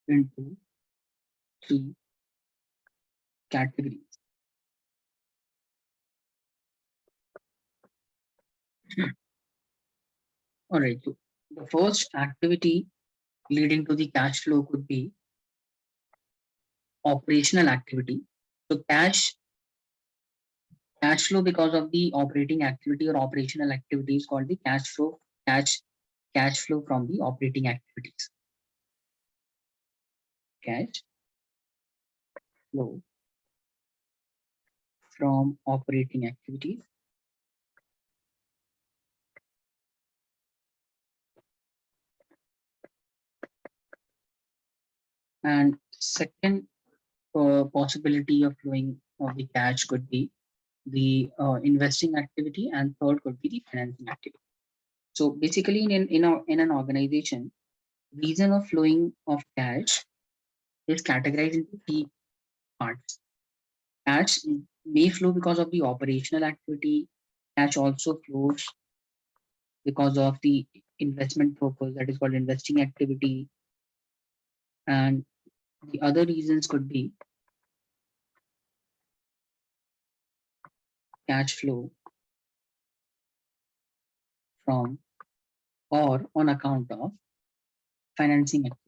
into three categories. All right. So the first activity leading to the cash flow could be operational activity. So cash flow because of the operating activity or operational activity is called the cash flow from the operating activities. Cash flow from operating activities. And second possibility of flowing of the cash could be the investing activity, and third could be the financing activity. So basically, in an organization, reason of flowing of cash is categorized into three parts. Cash may flow because of the operational activity. Cash also flows because of the investment purpose, that is called investing activity. And the other reasons could be cash flow from or on account of financing activity.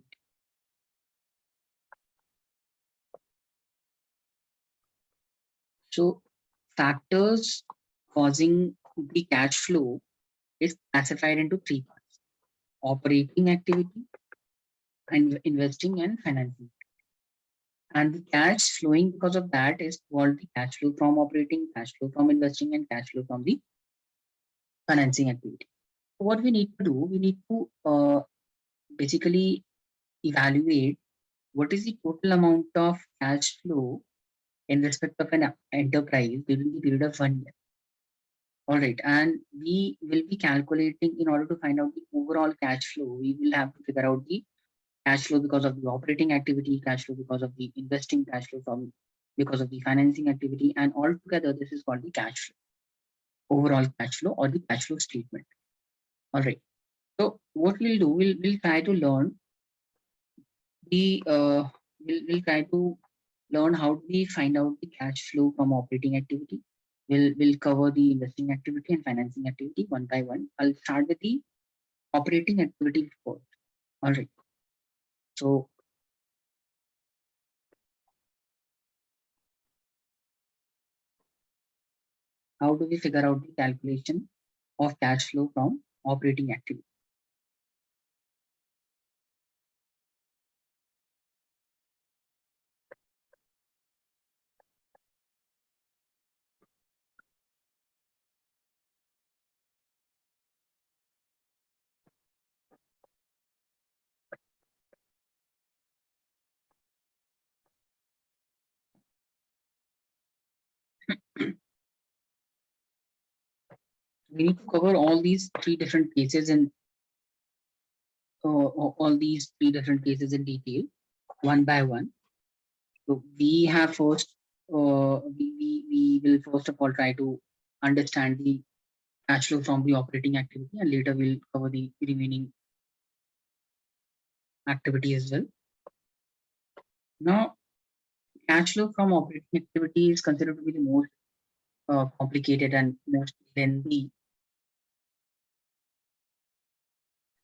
So factors causing the cash flow is classified into three parts: operating activity, and investing, and financing. And the cash flowing because of that is called the cash flow from operating, cash flow from investing, and cash flow from the financing activity. So what we need to do, we need to basically evaluate what is the total amount of cash flow in respect of an enterprise during the period of 1 year. All right, and we will be calculating in order to find out the overall cash flow. We will have to figure out the cash flow because of the operating activity, cash flow because of the investing, cash flow from because of the financing activity, and altogether this is called the cash flow, overall cash flow or the cash flow statement. All right. So what we'll do, we'll try to learn the we'll try to learn how do we find out the cash flow from operating activity. We'll cover the investing activity and financing activity one by one. I'll start with the operating activity first. All right. So how do we figure out the calculation of cash flow from operating activity? We need to cover all these three different cases in all these three different cases in detail, one by one. So we have first, we will first of all try to understand the cash flow from the operating activity, and later we'll cover the remaining activity as well. Now, cash flow from operating activity is considered to be the most complicated and most lengthy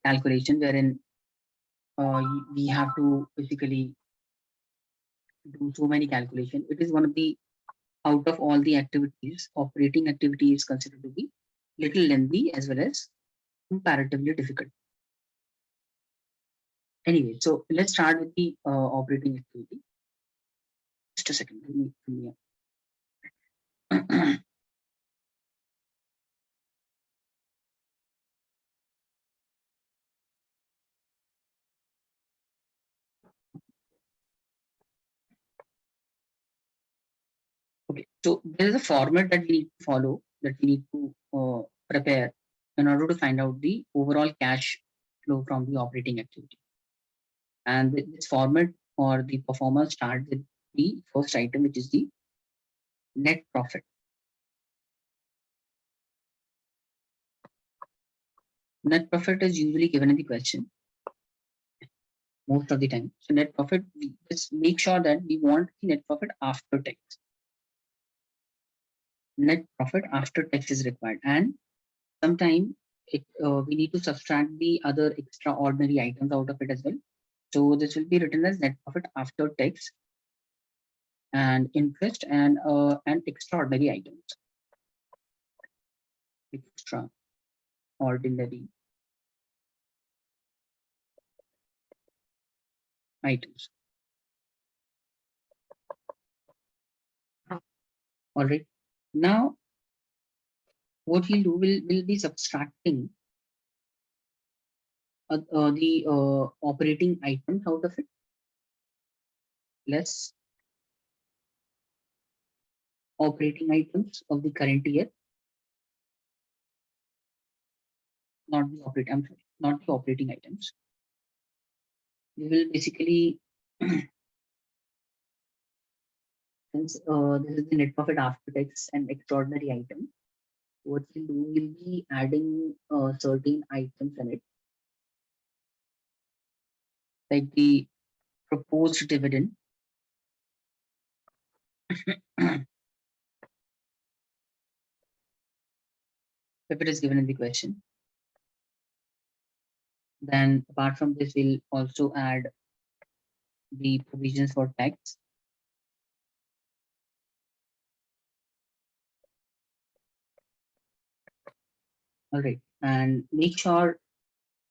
calculation, wherein we have to basically do so many calculations. It is one of the, out of all the activities, operating activity is considered to be little lengthy as well as comparatively difficult. Anyway, so let's start with the operating activity. Just a second. Give me Okay, so there is a format that we need to follow, that we need to prepare in order to find out the overall cash flow from the operating activity. And this format or the performance starts with the first item, which is the net profit. Net profit is usually given in the question most of the time. So net profit, we just make sure that we want the net profit after tax. Net profit after tax is required, and sometimes we need to subtract the other extraordinary items out of it as well. So this will be written as net profit after tax and interest and extraordinary items. Extraordinary items. All right. Now, what we'll do, will be subtracting the operating items out of it, less operating items of the current year, not the operating. I'm sorry, not the operating items. We will basically, since this is the net profit after tax and extraordinary item, what we'll do, we'll be adding certain items in it, like the proposed dividend. If it is given in the question. Then apart from this, we'll also add the provisions for tax. All right, and make sure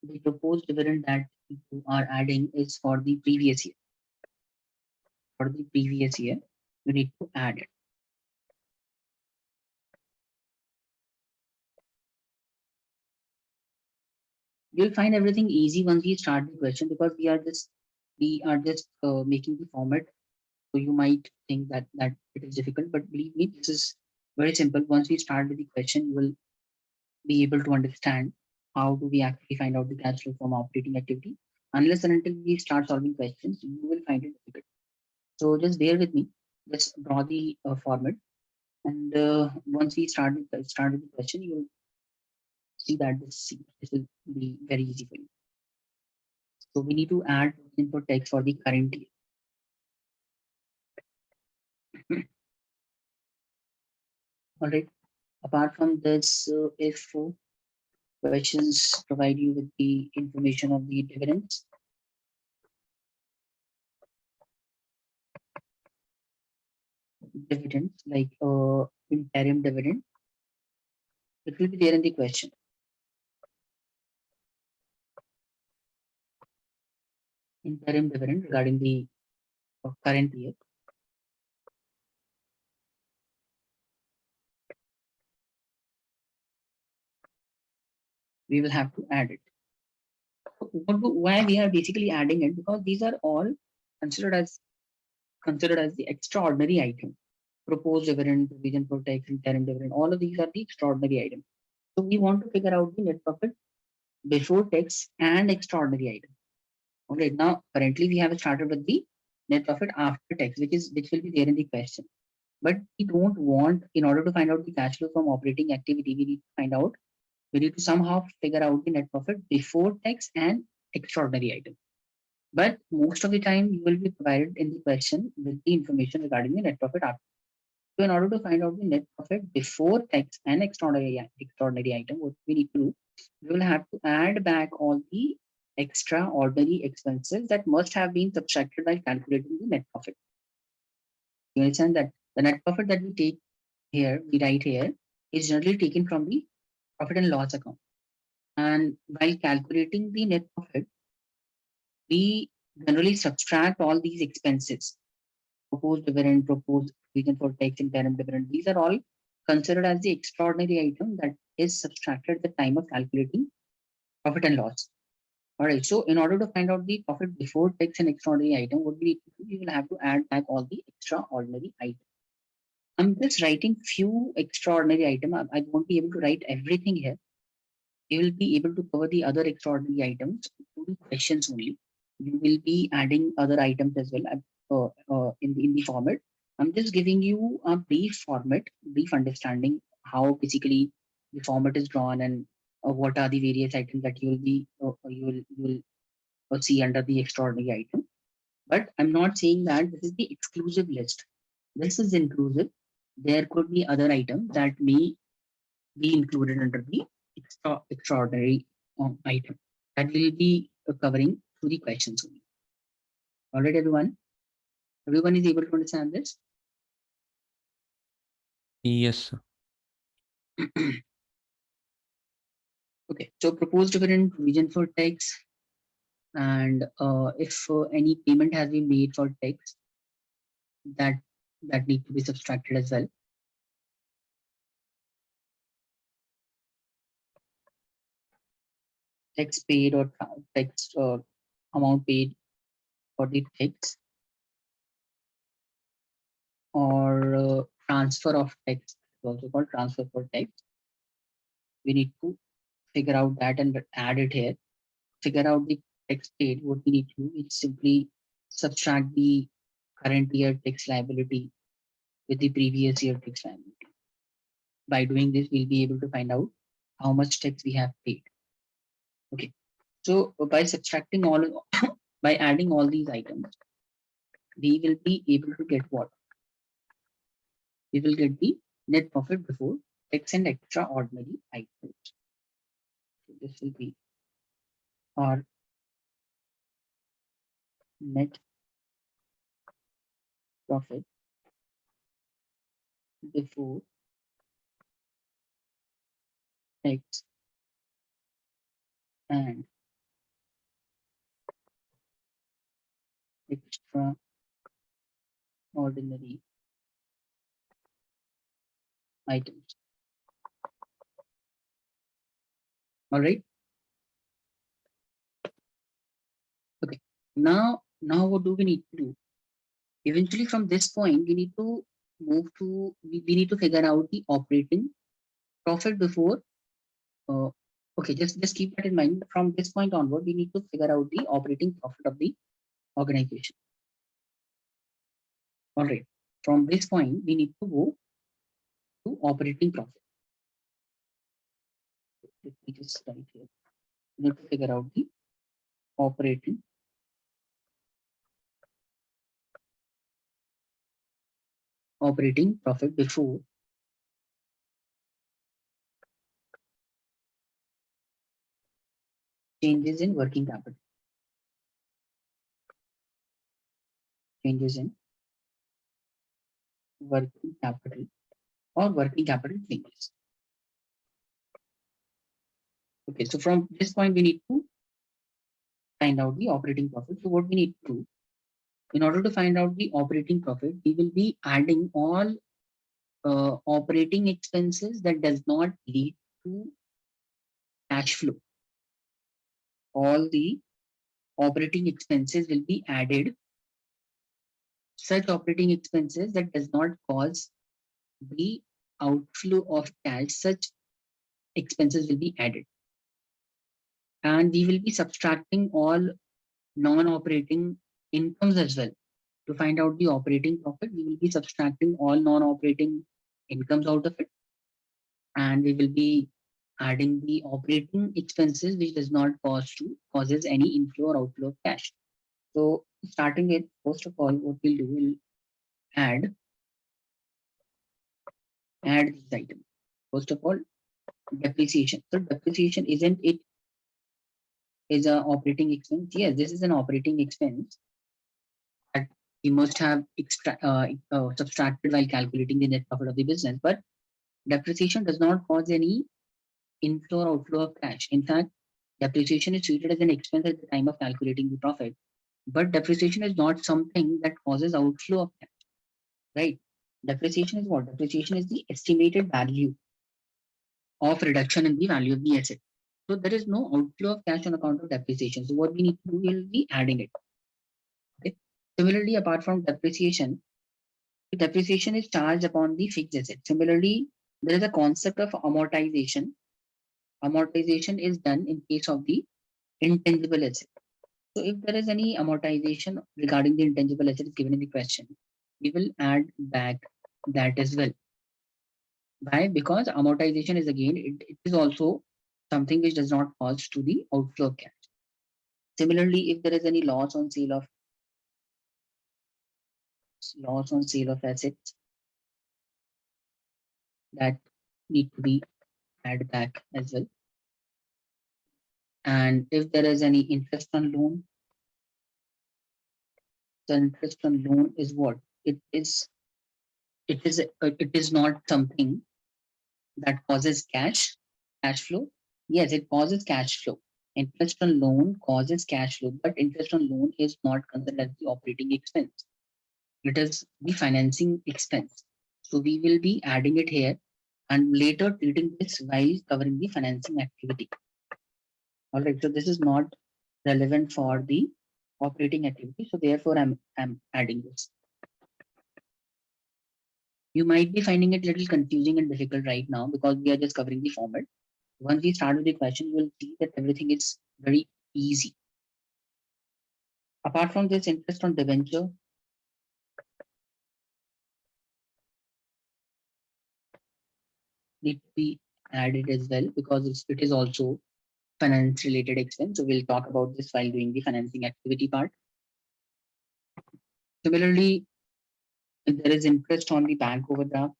the proposed dividend that you are adding is for the previous year. For the previous year, you need to add it. You'll find everything easy once we start the question, because we are just making the format. So you might think that it is difficult, but believe me, this is very simple. Once we start with the question, you will be able to understand how do we actually find out the cash flow from operating activity. Unless and until we start solving questions, you will find it difficult. So just bear with me. Let's draw the format, and once we start with the question, you will see that this will be very easy for you. So we need to add input text for the current year. All right. Apart from this, if questions provide you with the information of the dividends, like interim dividend, it will be there in the question. Interim dividend regarding the current year. We will have to add it. Why we are basically adding it? Because these are all considered as the extraordinary item. Proposed dividend, provision for tax, interim dividend, all of these are the extraordinary items. So we want to figure out the net profit before tax and extraordinary item. All right, now currently we have started with the net profit after tax, which will be there in the question. But we don't want, in order to find out the cash flow from operating activity, we need to somehow figure out the net profit before tax and extraordinary item. But most of the time you will be provided in the question with the information regarding the net profit after. So in order to find out the net profit before tax and extraordinary item, what we need to do, we will have to add back all the extraordinary expenses that must have been subtracted while calculating the net profit. You understand that the net profit that we write here, is generally taken from the profit and loss account. And while calculating the net profit, we generally subtract all these expenses. Proposed dividend, proposed provision for tax, interim dividend. These are all considered as the extraordinary item that is subtracted at the time of calculating profit and loss. All right. So in order to find out the profit before tax and extraordinary item, what we need to do, we will have to add back all the extraordinary items. I'm just writing few extraordinary items. I won't be able to write everything here. You will be able to cover the other extraordinary items through the questions only. You will be adding other items as well in the format. I'm just giving you a brief format, brief understanding how basically the format is drawn and what are the various items that you will see under the extraordinary item. But I'm not saying that this is the exclusive list. This is inclusive. There could be other items that may be included under the extraordinary item that will be covering through the questions only. All right, everyone. Everyone is able to understand this. Yes, sir. Okay. So proposed dividend, provision for tax, and if any payment has been made for tax, that need to be subtracted as well. Tax paid or tax amount paid for the tax, or transfer of tax, also called transfer for tax. We need to figure out that and add it here. Figure out the tax paid. What we need to do is simply subtract the current year tax liability with the previous year tax liability. By doing this, we'll be able to find out how much tax we have paid. Okay. So by subtracting all, by adding all these items, we will be able to get what? We will get the net profit before tax and extraordinary items. So this will be our net profit before tax and extraordinary items. All right. Okay. Now what do we need to do? Eventually, from this point, we need to we need to figure out the operating profit before. Okay, just keep that in mind. From this point onward, we need to figure out the operating profit of the organization. All right. From this point, we need to go to operating profit. Let me just write here. We need to figure out the operating profit before changes in working capital. Changes in working capital or working capital changes. Okay, so from this point, we need to find out the operating profit. So what we need to do, in order to find out the operating profit, we will be adding all operating expenses that does not lead to cash flow. All the operating expenses will be added. Such operating expenses that does not cause the outflow of cash, such expenses will be added. And we will be subtracting all non-operating incomes as well. To find out the operating profit, we will be subtracting all non-operating incomes out of it. And we will be adding the operating expenses, which does not causes any inflow or outflow of cash. So starting with, first of all, what we'll do, we'll add these items. First of all, depreciation. So depreciation, isn't it is a operating expense? Yes, this is an operating expense that we must have subtracted while calculating the net profit of the business. But depreciation does not cause any inflow or outflow of cash. In fact, depreciation is treated as an expense at the time of calculating the profit. But depreciation is not something that causes outflow of cash, right? Depreciation is what? Depreciation is the estimated value of reduction in the value of the asset. So there is no outflow of cash on account of depreciation. So what we need to do, we'll be adding it. Okay. Similarly, apart from depreciation, depreciation is charged upon the fixed asset. Similarly, there is a concept of amortization. Amortization is done in case of the intangible asset. So if there is any amortization regarding the intangible asset given in the question, we will add back that as well. Why? Because amortization is again, it is also something which does not cause to the outflow of cash. Similarly, if there is any loss on sale of assets, that need to be added back as well. And if there is any interest on loan, the interest on loan is what? It is not something that causes cash flow. Yes, it causes cash flow. Interest on loan causes cash flow, but interest on loan is not considered as the operating expense. It is the financing expense. So we will be adding it here and later treating this while covering the financing activity. All right, so this is not relevant for the operating activity. So therefore, I'm adding this. You might be finding it a little confusing and difficult right now because we are just covering the format. Once we start with the question, you will see that everything is very easy. Apart from this, interest on debenture, need to be added as well because it is also finance related expense. So we'll talk about this while doing the financing activity part. Similarly, if there is interest on the bank overdraft,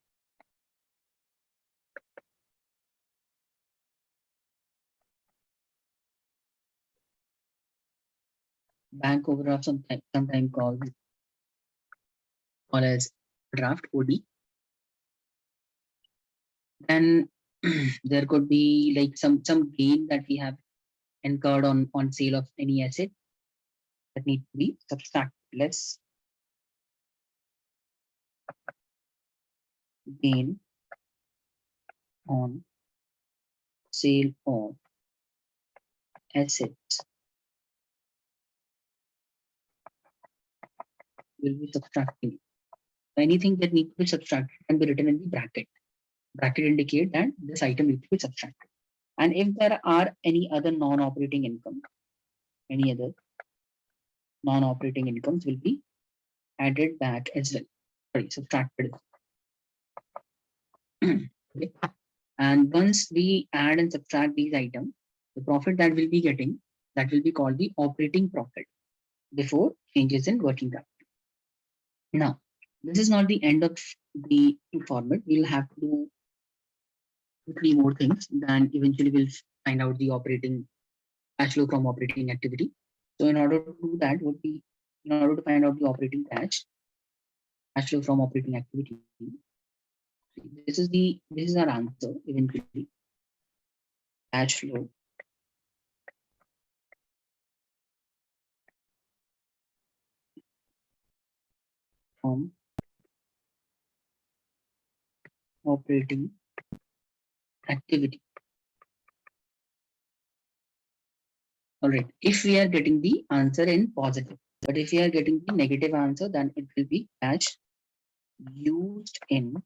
sometimes called as draft OD. Then there could be like some gain that we have incurred on sale of any asset that need to be subtracted. Less gain on sale of assets will be subtracted. Anything that needs to be subtracted can be written in the bracket. Bracket indicate that this item needs to be subtracted. And if there are any other non-operating income, any other non-operating incomes will be added back as well. Sorry, subtracted. Okay. And once we add and subtract these items, the profit that we'll be getting, that will be called the operating profit before changes in working capital. Now, this is not the end of the format. We'll have to do 3 more things. Then eventually we'll find out the operating cash flow from operating activity. So in order to do that, in order to find out the operating cash flow from operating activity, this is our answer eventually. Cash flow from operating activity. All right, if we are getting the answer in positive, but if we are getting the negative answer, then it will be cash used in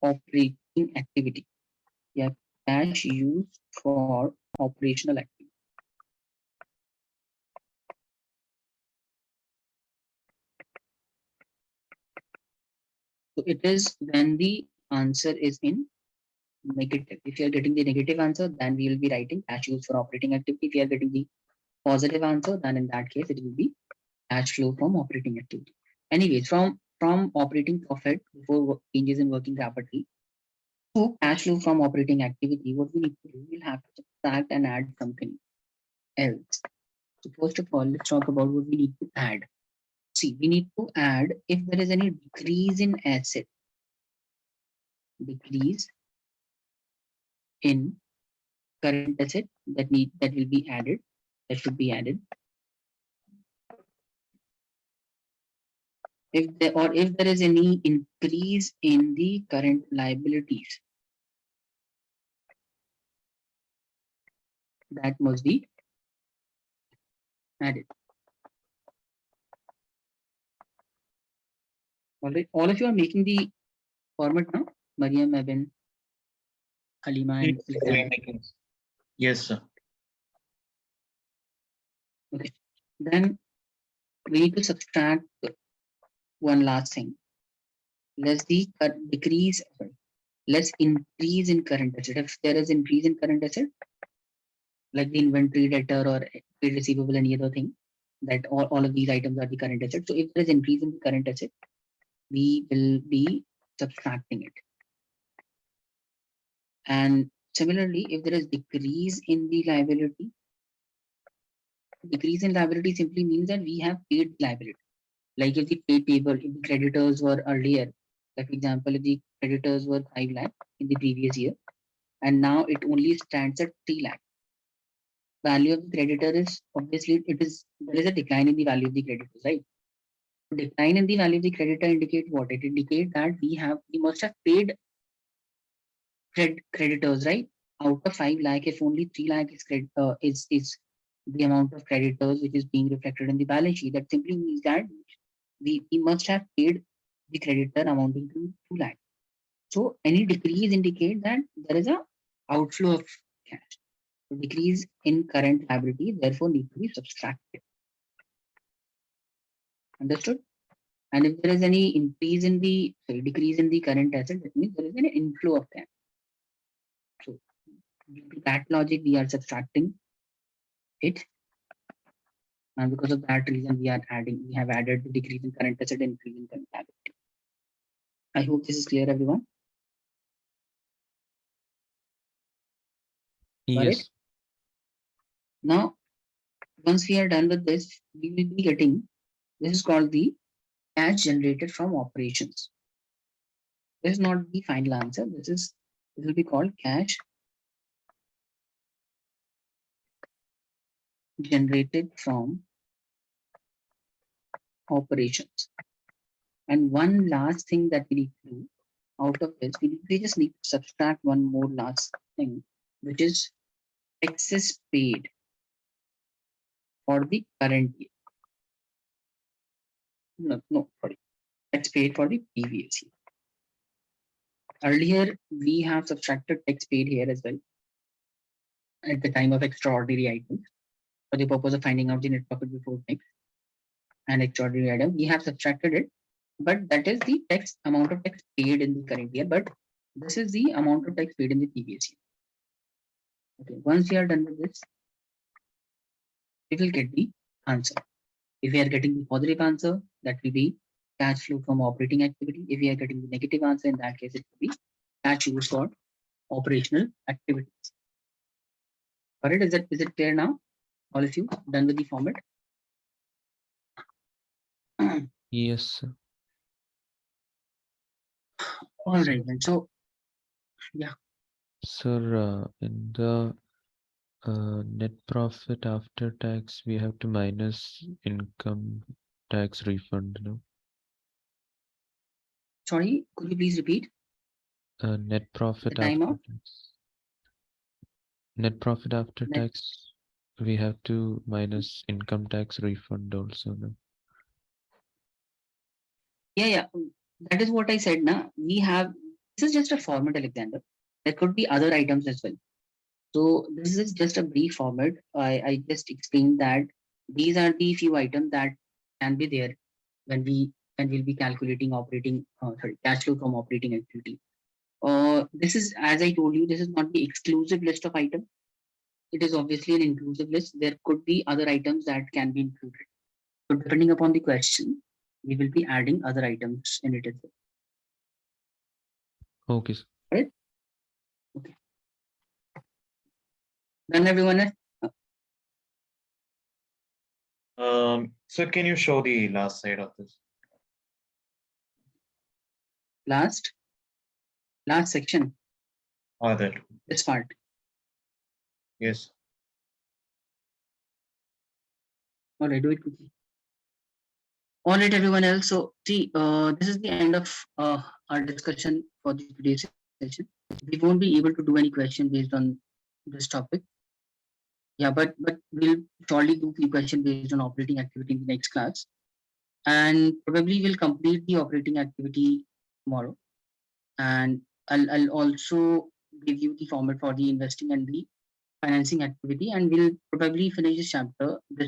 operating activity. Yeah, cash used for operational activity. So it is when the answer is in negative. If you are getting the negative answer, then we will be writing cash used for operating activity. If you are getting the positive answer, then in that case it will be cash flow from operating activity. Anyways, from operating profit before changes in working capital to cash flow from operating activity, what we need to do, we'll have to subtract and add something else. So first of all, let's talk about what we need to add. See, we need to add if there is any decrease in asset, decrease in current asset that will be added, that should be added. If there is any increase in the current liabilities, that must be added. All right, all of you are making the format now. Mariam, Eben, Halima, and Alexander. Yes, sir. Okay. Then we need to subtract one last thing. Let's decrease, sorry, let's increase in current asset. If there is increase in current asset, like the inventory, debtor, or trade receivable, any other thing, that all of these items are the current asset. So if there is increase in the current asset, we will be subtracting it. And similarly, if there is decrease in the liability, decrease in liability simply means that we have paid liability. Like if the pay table, if the creditors were earlier, like for example, if the creditors were 5 lakh in the previous year, and now it only stands at 3 lakh. Value of the creditor is obviously there is a decline in the value of the creditors, right? Decline in the value of the creditor indicate what? It indicates that we must have paid creditors, right? Out of 5 lakh, if only 3 lakh is the amount of creditors which is being reflected in the balance sheet, that simply means that we must have paid the creditor amounting to 2 lakh. So any decrease indicate that there is a outflow of cash. So decrease in current liability therefore need to be subtracted. Understood? And if there is any decrease in the current asset, that means there is an inflow of cash. So due to that logic, we are subtracting it. And because of that reason, we have added the decrease in current asset and increase in current liability. I hope this is clear, everyone. Got it? Yes. Now, once we are done with this, we will be getting, this is called the cash generated from operations. This is not the final answer. This will be called cash generated from operations. And one last thing that we need to do out of this, we just need to subtract one more last thing, which is taxes paid for the current year. No, sorry. Tax paid for the previous year. Earlier, we have subtracted tax paid here as well at the time of extraordinary items for the purpose of finding out the net profit before tax and extraordinary item. We have subtracted it, but that is the tax amount of tax paid in the current year. But this is the amount of tax paid in the previous year. Okay, once we are done with this, we will get the answer. If we are getting the positive answer, that will be cash flow from operating activity. If we are getting the negative answer, in that case, it will be cash used for operational activities. All right, is it clear now? All of you done with the format? Yes, sir. All right, then. So, yeah. Sir, in the net profit after tax, we have to minus income tax refund, no? Sorry, could you please repeat? Net profit The time after out? tax. Net profit after Net. tax, we have to minus income tax refund also, no? Yeah. That is what I said. Now we have This is just a format, Alexander. There could be other items as well. So this is just a brief format. I just explained that these are the few items that can be there when we'll be calculating cash flow from operating activity. This is, as I told you, this is not the exclusive list of items. It is obviously an inclusive list. There could be other items that can be included. So depending upon the question, we will be adding other items in it as well. Okay, sir. Right? Okay. Done, everyone? So can you show the last side of this? Last section. That. This part. Yes. All right, do it quickly. All right, everyone else. So see, this is the end of our discussion for today's session. We won't be able to do any question based on this topic. Yeah, but we'll surely do few questions based on operating activity in the next class, and probably we'll complete the operating activity tomorrow. And I'll also give you the format for the investing and the financing activity, and we'll probably finish this chapter this